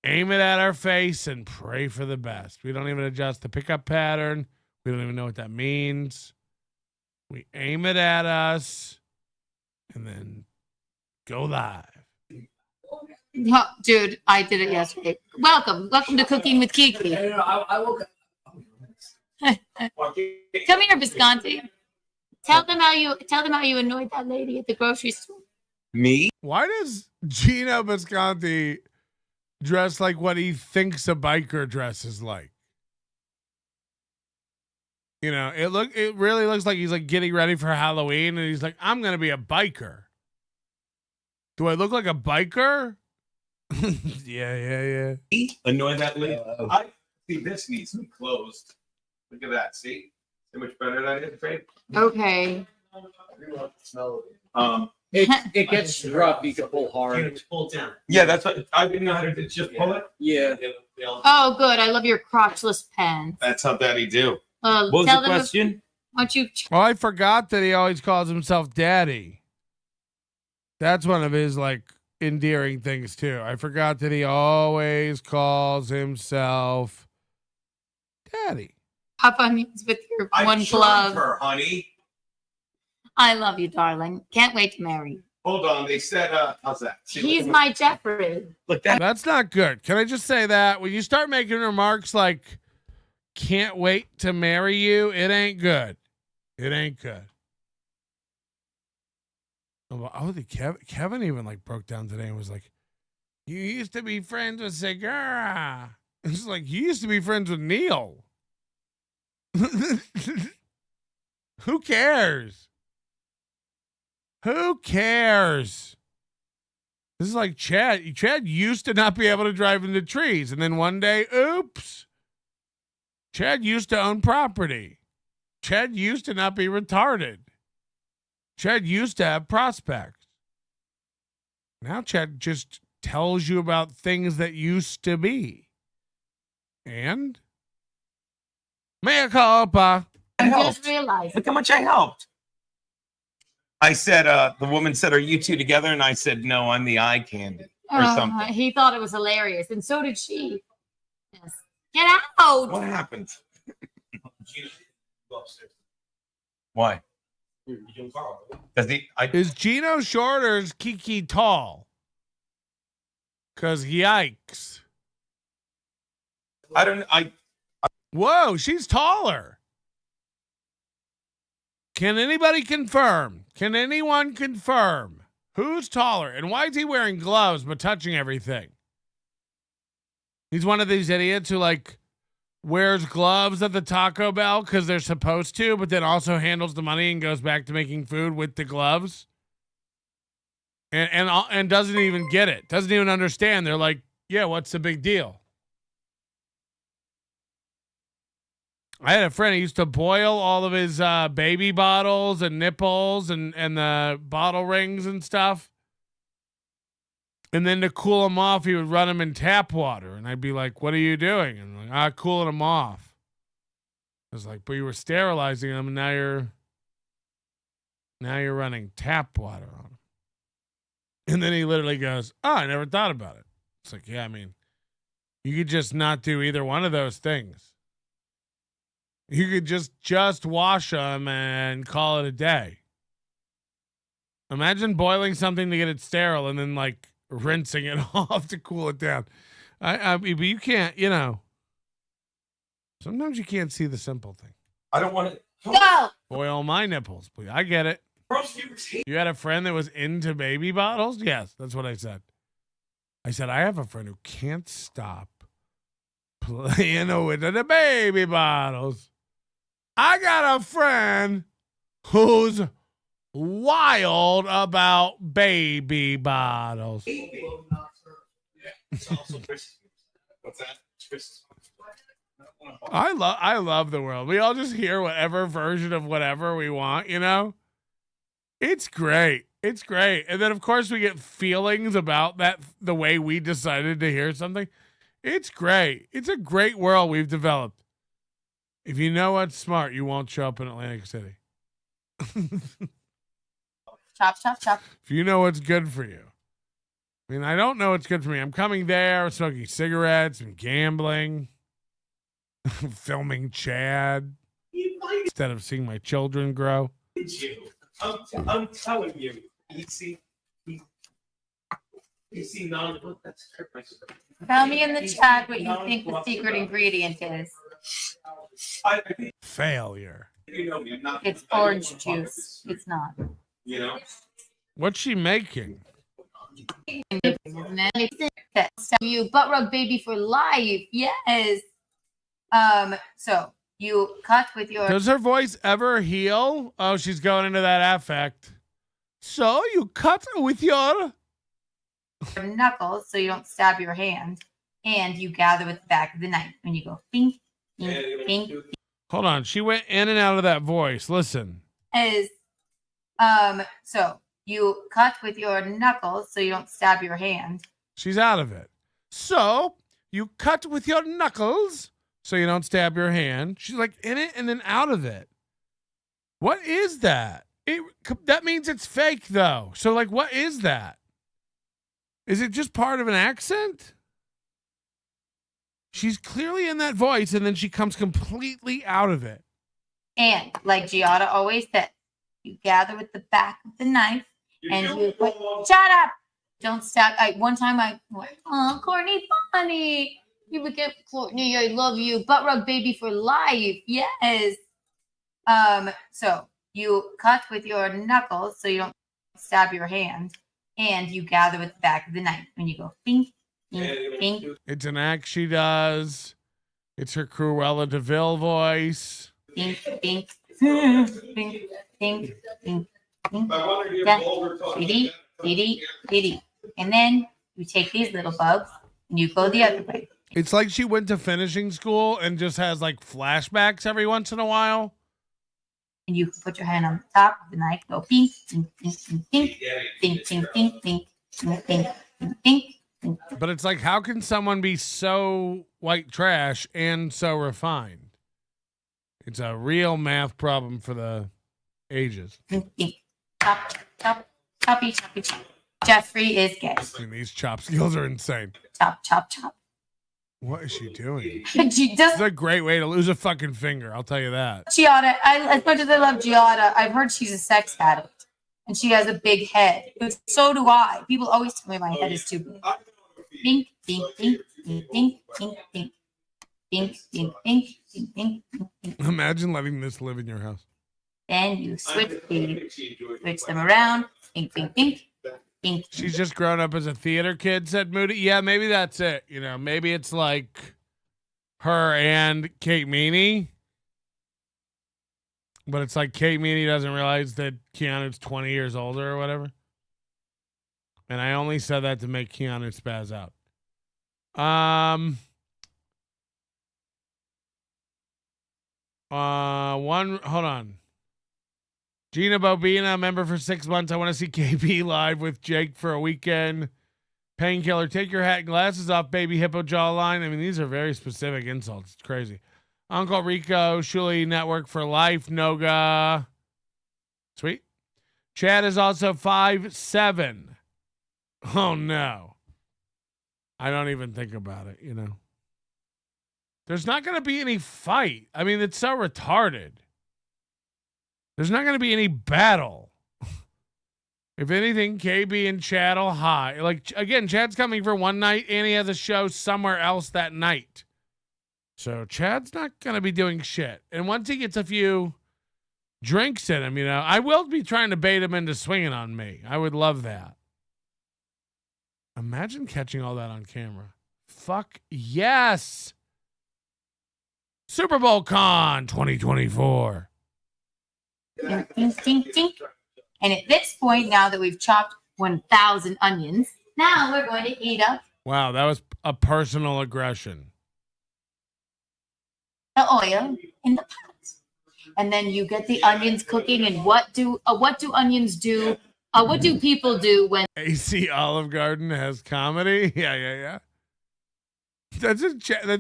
aim it at our face and pray for the best. We don't even adjust the pickup pattern. We don't even know what that means. We aim it at us and then go live. Oh, dude, I did it yesterday. Welcome to Cooking with Kiki. I woke up. Come here, Visconti. Tell them how you annoyed that lady at the grocery store. Me? Why does Gino Visconti dress like what he thinks a biker dresses like? You know, it really looks like he's like getting ready for Halloween, and he's like, I'm gonna be a biker. Do I look like a biker? yeah. Annoy that lady. I see this needs to be closed. Look at that. See how much better that is, babe? Okay. It gets rough. You can pull hard. Pull down. Yeah, that's what I didn't know how to just pull it. Yeah. Oh, good. I love your crotchless pants. That's how Daddy do. What was the question? Well, I forgot that he always calls himself Daddy. That's one of his like endearing things too. I forgot that he always calls himself Daddy. Have fun with your one glove. Her, honey. I love you, darling. Can't wait to marry you. Hold on. They said, how's that? See, He's my Jeffrey. Look, that's not good. Can I just say that when you start making remarks like "can't wait to marry you," it ain't good. It ain't good. Oh, Kevin even like broke down today and was like, "You used to be friends with Segura." It's like, you used to be friends with Neil. Who cares? Who cares? This is like Chad. Chad used to not be able to drive into trees, and then one day, oops. Chad used to own property. Chad used to not be retarded. Chad used to have prospects. Now Chad just tells you about things that used to be. And mea culpa. I just realized. Look how much I helped. I said, the woman said, "Are you two together?" And I said, "No, I'm the eye candy," or something. He thought it was hilarious, and so did she. Yes. Get out. What happened? Why? Is Gino short or is Kiki tall? Cause yikes. Whoa, she's taller. Can anybody confirm? Can anyone confirm who's taller? And why is he wearing gloves but touching everything? He's one of these idiots who like wears gloves at the Taco Bell because they're supposed to, but then also handles the money and goes back to making food with the gloves. And doesn't even get it. Doesn't even understand. They're like, yeah, what's the big deal? I had a friend who used to boil all of his baby bottles and nipples and the bottle rings and stuff. And then to cool them off, he would run them in tap water. And I'd be like, what are you doing? And I'm like, cooling them off. I was like, but you were sterilizing them, and now you're running tap water on them. And then he literally goes, oh, I never thought about it. It's like, yeah, I mean, you could just not do either one of those things. You could just wash them and call it a day. Imagine boiling something to get it sterile and then like rinsing it off to cool it down. I mean, but you can't, you know. Sometimes you can't see the simple thing. I don't want to go boil my nipples, please. I get it. You had a friend that was into baby bottles? Yes, that's what I said. I said, I have a friend who can't stop playing with the baby bottles. I got a friend who's wild about baby bottles. What's that? I love the world. We all just hear whatever version of whatever we want, you know? It's great. It's great. And then of course we get feelings about that the way we decided to hear something. It's great. It's a great world we've developed. If you know what's smart, you won't show up in Atlantic City. Chop, chop, chop. If you know what's good for you. I mean, I don't know what's good for me. I'm coming there, smoking cigarettes and gambling, filming Chad instead of seeing my children grow. I'm telling you. You see none of that's Tell me in the chat what you think the secret ingredient is. Failure. It's orange juice. It's not. What's she making? You butt rug baby for life. Yes. So you cut with your. Does her voice ever heal? Oh, she's going into that affect. So you cut with your knuckles so you don't stab your hand, and you gather with the back of the knife when you go bing, bing, bing. Hold on, she went in and out of that voice. Listen. So you cut with your knuckles so you don't stab your hand. She's out of it. So you cut with your knuckles so you don't stab your hand. She's like in it and then out of it. What is that? That means it's fake though. So like, what is that? Is it just part of an accent? She's clearly in that voice and then she comes completely out of it. And like Giada always said, you gather with the back of the knife and you put, shut up! Don't stab. One time I went, oh, Courtney, funny. You became Courtney, I love you. Butt rug baby for life. Yes. So you cut with your knuckles so you don't stab your hand, and you gather with the back of the knife when you go bing, bing, bing. It's an act she does. It's her Cruella DeVille voice. Bing, bing, bing, bing, bing, bing. Diddy. And then you take these little bugs and you go the other way. It's like she went to finishing school and just has like flashbacks every once in a while. And you put your hand on the top of the knife, go bing, bing, bing, bing, bing, bing, bing, bing, bing, bing, bing, bing. But it's like, how can someone be so white trash and so refined? It's a real math problem for the ages. Bing, bing. Chop, chop, choppy, choppy, chop. Jeffrey is gay. I mean, these chop skills are insane. Chop, chop, chop. What is she doing? She does. It's a great way to lose a fucking finger. I'll tell you that. Giada, as much as I love Giada, I've heard she's a sex addict and she has a big head. But so do I. People always tell me my head is too big. Bing, bing, bing, bing, bing, bing, bing, bing, bing, bing, bing, bing, bing. Imagine letting this live in your house. Then you switch them around. Bing, bing, bing. Bing. She's just grown up as a theater kid, said Moody. Yeah, maybe that's it. You know, maybe it's like her and Kate Meaney. But it's like Kate Meaney doesn't realize that Keanu's 20 years older or whatever. And I only said that to make Keanu spaz out. Hold on. Gina Bobina, member for 6 months. I want to see KB live with Jake for a weekend. Painkiller, take your hat and glasses off, baby hippo jawline. I mean, these are very specific insults. It's crazy. Uncle Rico, Shuli Network for Life, Noga. Sweet. Chad is also 5'7". Oh, no. I don't even think about it, you know. There's not going to be any fight. I mean, it's so retarded. There's not going to be any battle. If anything, KB and Chad will high. Like, again, Chad's coming for one night, and he has a show somewhere else that night. So Chad's not going to be doing shit. And once he gets a few drinks in him, you know, I will be trying to bait him into swinging on me. I would love that. Imagine catching all that on camera. Fuck yes. Super Bowl Con 2024. Ding, ding, ding. And at this point, now that we've chopped 1,000 onions, now we're going to heat up Wow, that was a personal aggression. the oil in the pot. And then you get the onions cooking. And what do onions do? What do people do when AC Olive Garden has comedy? Yeah. That's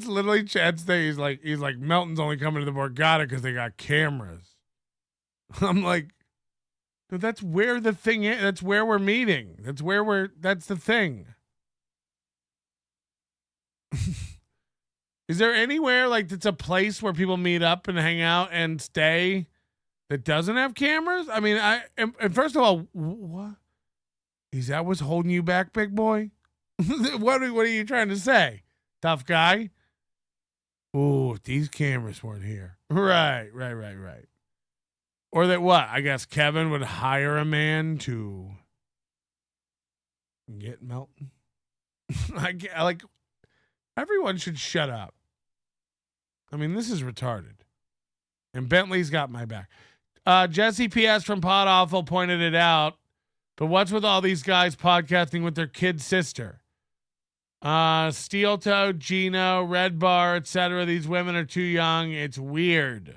literally Chad's thing. He's like Melton's only coming to the Borgata because they got cameras. I'm like, dude, that's where the thing is. That's where we're meeting. That's the thing. Is there anywhere like that's a place where people meet up and hang out and stay that doesn't have cameras? I mean, and first of all, what is that? What's holding you back, big boy? What are you trying to say, tough guy? Oh, these cameras weren't here. Right. Or that what? I guess Kevin would hire a man to get Melton. Like, everyone should shut up. I mean, this is retarded. And Bentley's got my back. Jesse P.S. from Pod Awful pointed it out. But what's with all these guys podcasting with their kid sister? Steel Toe, Gino, Red Bar, etc. These women are too young. It's weird.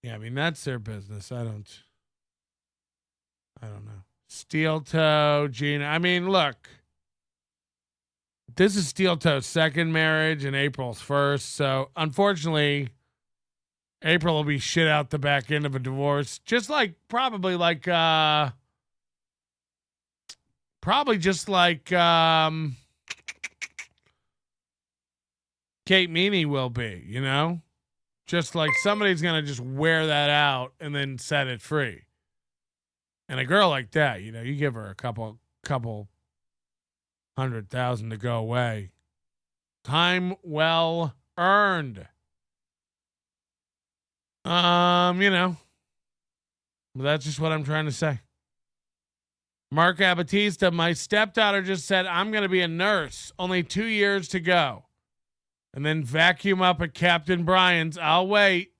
Yeah, I mean, that's their business. I don't know. Steel Toe, Gino. I mean, look. This is Steel Toe's second marriage and April's first. So, unfortunately, April will be shit out the back end of a divorce. Just like, probably just like Kate Meaney will be, you know? Just like somebody's going to just wear that out and then set it free. And a girl like that, you know, you give her a couple $100,000 to go away. Time well earned. You know, that's just what I'm trying to say. Mark Abatista, my stepdaughter just said, I'm going to be a nurse. Only 2 years to go. And then vacuum up at Captain Brian's. I'll wait.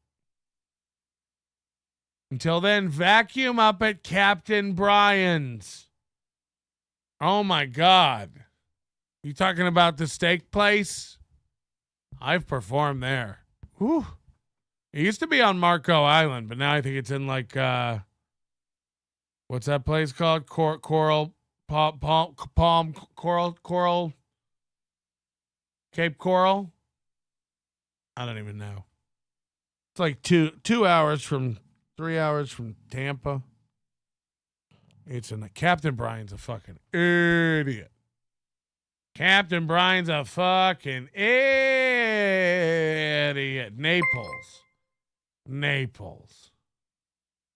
Until then, vacuum up at Captain Brian's. Oh, my God. You talking about the steak place? I've performed there. Whew. It used to be on Marco Island, but now I think it's in like, what's that place called? Coral, Cape Coral? I don't even know. It's like 3 hours from Tampa. It's in the Captain Brian's a fucking idiot. Captain Brian's a fucking idiot. Naples.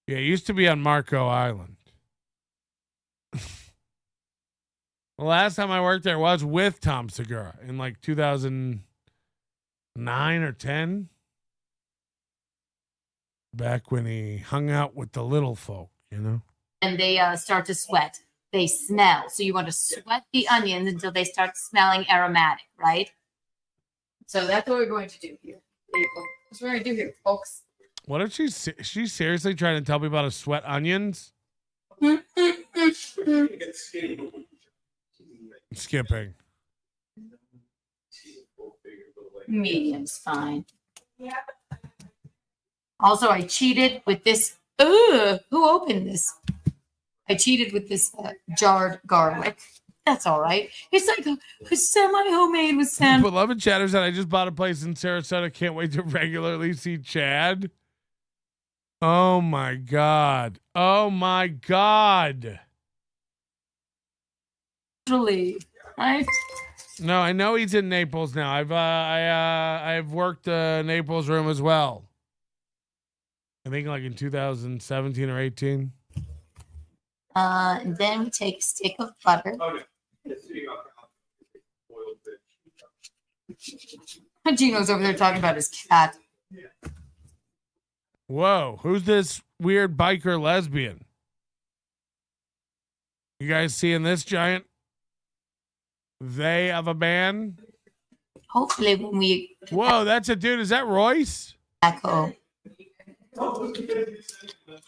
Yeah, it used to be on Marco Island. The last time I worked there was with Tom Segura in like 2009 or 10. Back when he hung out with the little folk, you know? And they start to sweat. They smell. So you want to sweat the onions until they start smelling aromatic, right? So that's what we're going to do here. That's what we're going to do here, folks. What if she's seriously trying to tell me about to sweat onions? Skipping. Medium's fine. Also, I cheated with this. Who opened this? I cheated with this jarred garlic. That's all right. It's like a semi-homemade with sand. Beloved Chatter said, I just bought a place in Sarasota. Can't wait to regularly see Chad. Oh, my God. Oh, my God. Right? No, I know he's in Naples now. I've worked Naples room as well. I think like in 2017 or 18. And then we take a stick of butter. Gino's over there talking about his cat. Whoa, who's this weird biker lesbian? You guys seeing this giant they of a man? Hopefully when we... Whoa, that's a dude. Is that Royce? Back home.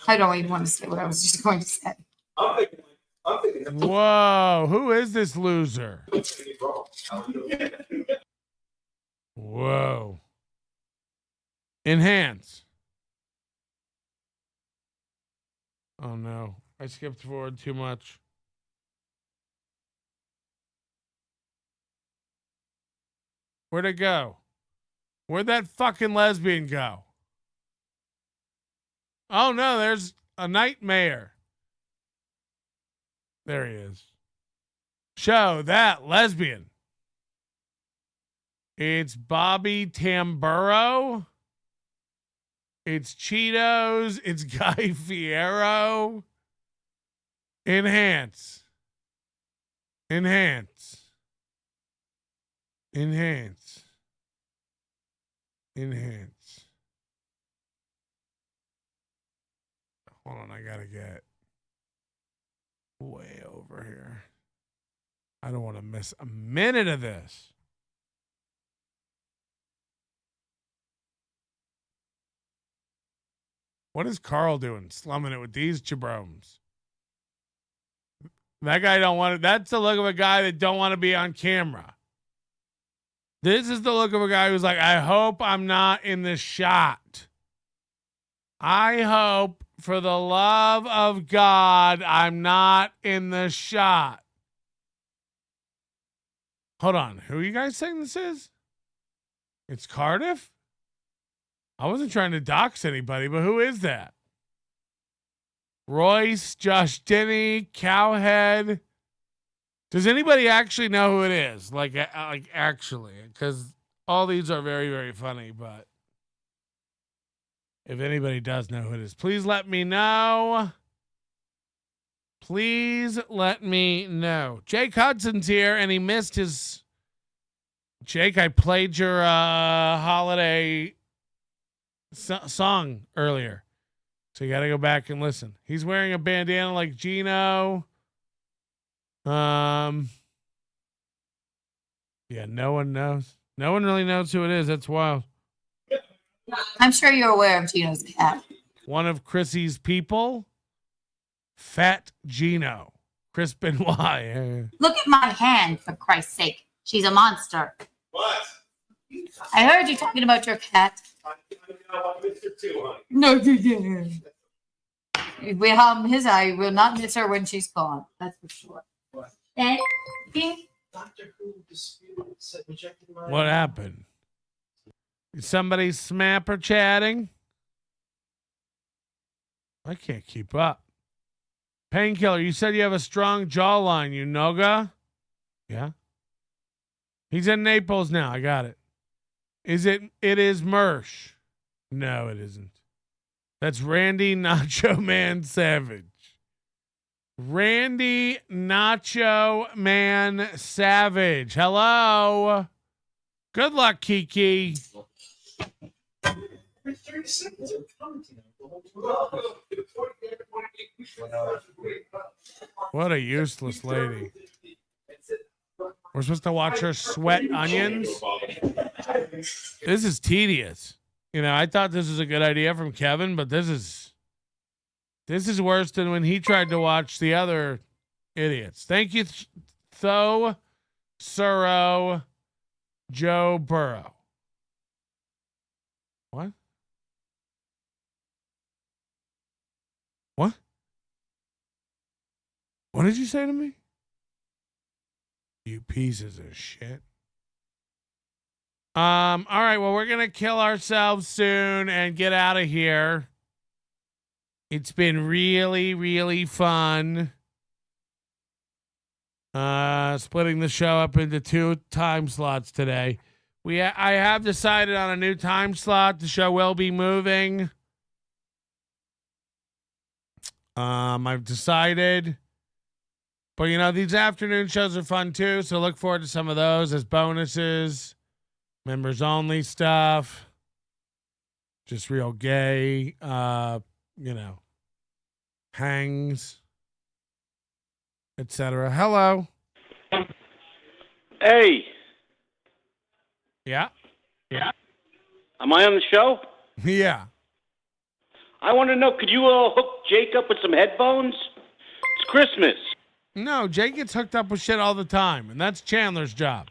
I don't even want to say what I was just going to say. Whoa, who is this loser? Whoa. Enhance. Oh no, I skipped forward too much. Where'd it go? Where'd that fucking lesbian go? Oh no, there's a nightmare. There he is. Show that lesbian. It's Bobby Tamburo. It's Cheetos. It's Guy Fiero. Enhance. Enhance. Enhance. Enhance. Hold on, I gotta get way over here. I don't want to miss a minute of this. What is Carl doing? Slumming it with these jabrones. That guy don't want to. That's the look of a guy that don't want to be on camera. This is the look of a guy who's like, I hope I'm not in this shot. I hope, for the love of God, I'm not in the shot. Hold on. Who are you guys saying this is? It's Cardiff? I wasn't trying to dox anybody, but who is that? Royce, Josh Denny, Cowhead. Does anybody actually know who it is? Like actually, because all these are very, very funny, but if anybody does know who it is, please let me know. Please let me know. Jake Hudson's here, and he missed his... Jake, I played your holiday song earlier, so you got to go back and listen. He's wearing a bandana like Gino. Yeah, no one knows. No one really knows who it is. That's wild. I'm sure you're aware of Gino's cat. One of Chrissy's people, Fat Gino. Chris Benoit. Look at my hand, for Christ's sake. She's a monster. What? I heard you talking about your cat. No, you didn't. I will not miss her when she's gone. That's for sure. What happened? Is somebody smapper chatting? I can't keep up. Painkiller, you said you have a strong jawline, you noga? Yeah. He's in Naples now. I got it. It is Mersh. No, it isn't. That's Randy Nacho Man Savage. Randy Nacho Man Savage. Hello. Good luck, Kiki. What a useless lady. We're supposed to watch her sweat onions. This is tedious. You know, I thought this was a good idea from Kevin, but this is worse than when he tried to watch the other idiots. Thank you, Tho Suro Joe Burrow. What? What? What did you say to me? You pieces of shit. All right, well, we're gonna kill ourselves soon and get out of here. It's been really, really fun. Splitting the show up into 2 time slots today. I have decided on a new time slot. The show will be moving. I've decided. But, you know, these afternoon shows are fun, too, so look forward to some of those as bonuses. Members-only stuff. Just real gay, you know, hangs, etc. Hello. Hey. Yeah? Yeah. Am I on the show? Yeah. I want to know, could you hook Jake up with some headphones? It's Christmas. No, Jake gets hooked up with shit all the time, and that's Chandler's job.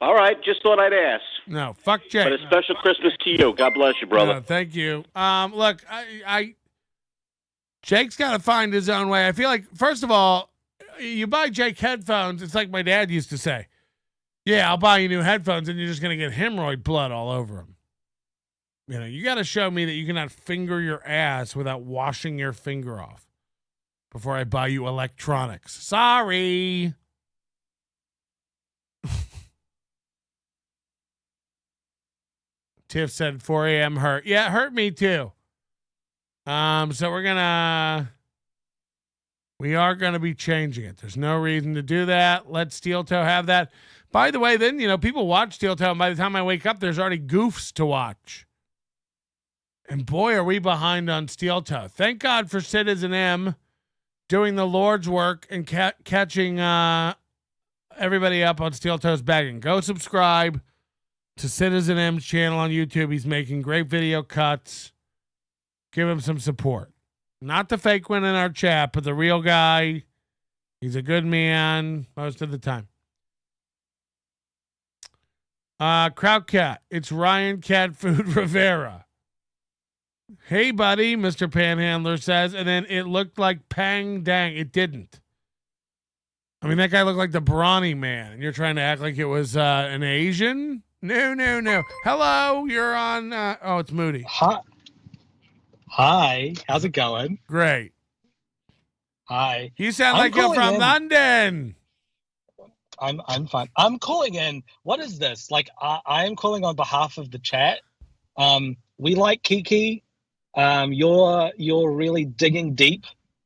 All right, just thought I'd ask. No, fuck Jake. But a special Christmas to you. God bless you, brother. No, thank you. Look, Jake's got to find his own way. I feel like, first of all, you buy Jake headphones, it's like my dad used to say. Yeah, I'll buy you new headphones, and you're just going to get hemorrhoid blood all over them. You know, you got to show me that you cannot finger your ass without washing your finger off before I buy you electronics. Sorry. Tiff said 4 a.m. hurt. Yeah, it hurt me too. So we are gonna be changing it. There's no reason to do that. Let Steel Toe have that. By the way, then, you know, people watch Steel Toe, and by the time I wake up, there's already goofs to watch. And boy, are we behind on Steel Toe. Thank God for Citizen M doing the Lord's work and catching everybody up on Steel Toe's bagging. Go subscribe to Citizen M's channel on YouTube. He's making great video cuts. Give him some support. Not the fake one in our chat, but the real guy. He's a good man most of the time. Crowd Cat. It's Ryan Cat Food Rivera. Hey, buddy, Mr. Panhandler says, and then it looked like Pang Dang. It didn't. I mean, that guy looked like the brawny man, and you're trying to act like it was an Asian? No. Hello, you're on. Oh, it's Moody. Hi, how's it going? Great. Hi. You sound like you're from London. I'm fine. I'm calling in. What is this? Like, I am calling on behalf of the chat. We like Kiki. You're really digging deep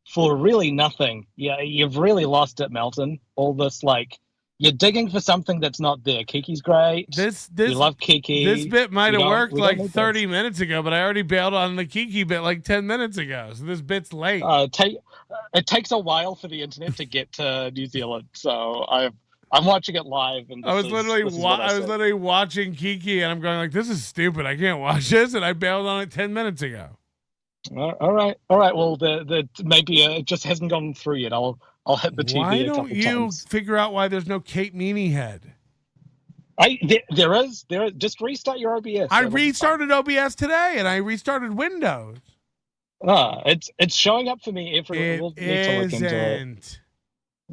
for really nothing. Yeah, you've really lost it, Melton. All this, like, you're digging for something that's not there. Kiki's great. We love Kiki. This bit might have worked like 30 minutes ago, but I already bailed on the Kiki bit like 10 minutes ago. So this bit's late. It takes a while for the internet to get to New Zealand, so I'm watching it live. And I was literally watching Kiki, and I'm going like, this is stupid. I can't watch this, and I bailed on it 10 minutes ago. All right. Well, maybe it just hasn't gone through yet. I'll hit the TV. Why don't you figure out why there's no Kate Meaney head? There is. Just restart your OBS. I restarted OBS today, and I restarted Windows. It's showing up for me. We'll need to look into it.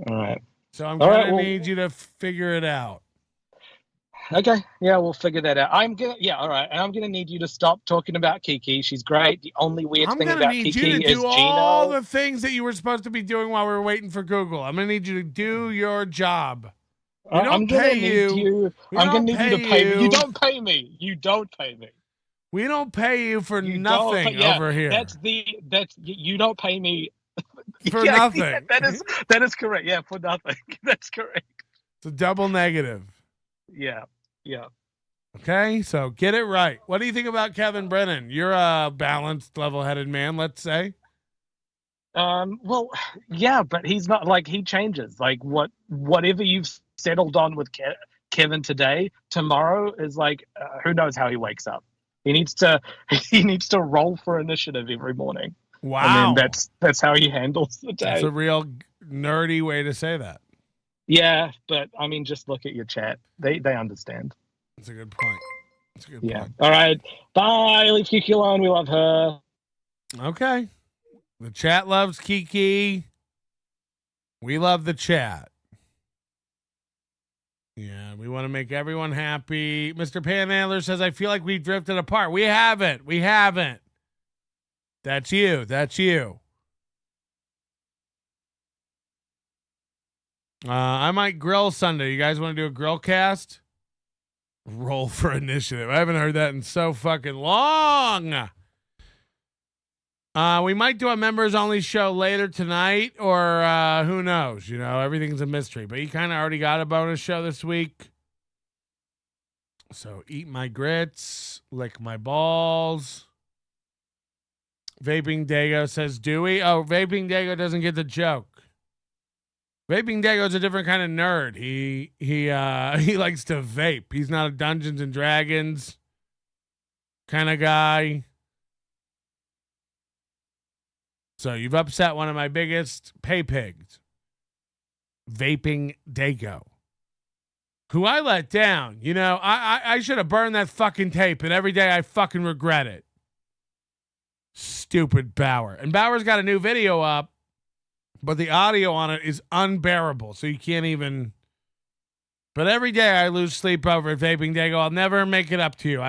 All right. So I'm gonna need you to figure it out. Okay, yeah, we'll figure that out. All right, and I'm gonna need you to stop talking about Kiki. She's great. The only weird thing about Kiki is Gino. I'm gonna need you to do all the things that you were supposed to be doing while we were waiting for Google. I'm gonna need you to do your job. I'm gonna need you to pay me. You don't pay me. You don't pay me. We don't pay you for nothing over here. You don't pay me for nothing. Yeah, that is correct. Yeah, for nothing. That's correct. It's a double negative. Yeah. Okay, so get it right. What do you think about Kevin Brennan? You're a balanced, level-headed man, let's say. Well, yeah, but he's not like he changes. Like whatever you've settled on with Kevin today, tomorrow is like who knows how he wakes up. He needs to roll for initiative every morning. Wow, and then that's how he handles the day. That's a real nerdy way to say that. Yeah, but I mean, just look at your chat. They understand. That's a good point. Yeah. All right. Bye. Leave Kiki alone. We love her. Okay. The chat loves Kiki. We love the chat. Yeah, we want to make everyone happy. Mr. Panhandler says, I feel like we drifted apart. We haven't. That's you. I might grill Sunday. You guys want to do a grill cast? Roll for initiative. I haven't heard that in so fucking long. We might do a members only show later tonight, or who knows? You know, everything's a mystery. But you kind of already got a bonus show this week. So eat my grits, lick my balls. Vaping Dago says, Dewey. Oh, Vaping Dago doesn't get the joke. Vaping Dago's a different kind of nerd. He likes to vape. He's not a Dungeons and Dragons kind of guy. So you've upset one of my biggest pay pigs. Vaping Dago. Who I let down. You know, I should have burned that fucking tape, and every day I fucking regret it. Stupid Bauer. And Bauer's got a new video up, but the audio on it is unbearable, so you can't even. But every day I lose sleep over at Vaping Dago. I'll never make it up to you.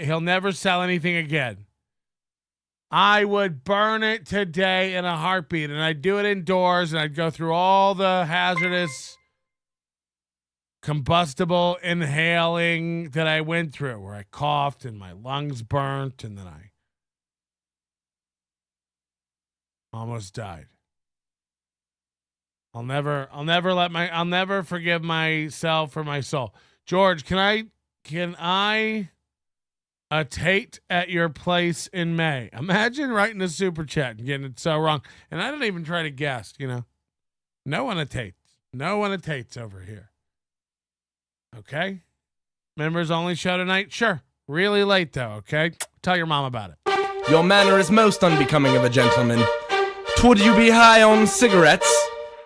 He'll never sell anything again. I would burn it today in a heartbeat, and I'd do it indoors, and I'd go through all the hazardous combustible inhaling that I went through, where I coughed and my lungs burnt, and then I almost died. I'll never forgive myself for my soul. George, can I a Tate at your place in May. Imagine writing a super chat and getting it so wrong. And I didn't even try to guess, you know. No one Tates. No one Tates over here. Okay? Members only show tonight? Sure. Really late though, okay? Tell your mom about it. Your manner is most unbecoming of a gentleman. Would you be high on cigarettes?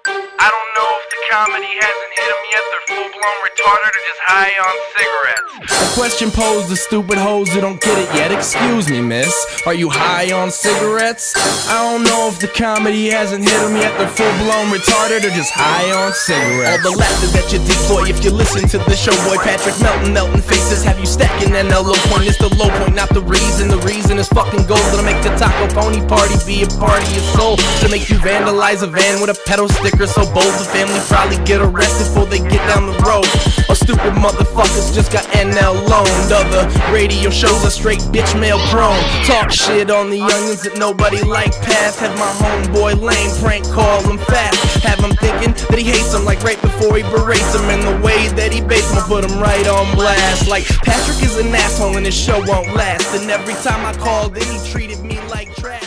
I don't know if the comedy hasn't hit them yet. They're full-blown retarded or just high on cigarettes. A question posed to stupid hoes who don't get it yet. Excuse me, miss. Are you high on cigarettes? I don't know if the comedy hasn't hit them yet. They're full-blown retarded or just high on cigarettes. All the laughter that you decoy if you listen to the show, boy. Patrick Melton faces have you stacking an low point. It's the low point, not the reason. The reason is fucking gold. It'll make the taco pony party be a party of soul. To make you vandalize a van with a pedal sticker so bold. The family probably get arrested before they get down the road. Or stupid motherfuckers just got NL loaned. Other radio shows are straight bitch mail prone. Talk shit on the youngins that nobody like past. Have my homeboy lame prank call him fast. Have him thinking that he hates him like right before he berates him. And the way that he baits him, put him right on blast. Like Patrick is an asshole and his show won't last. And every time I called in he treated me like trash.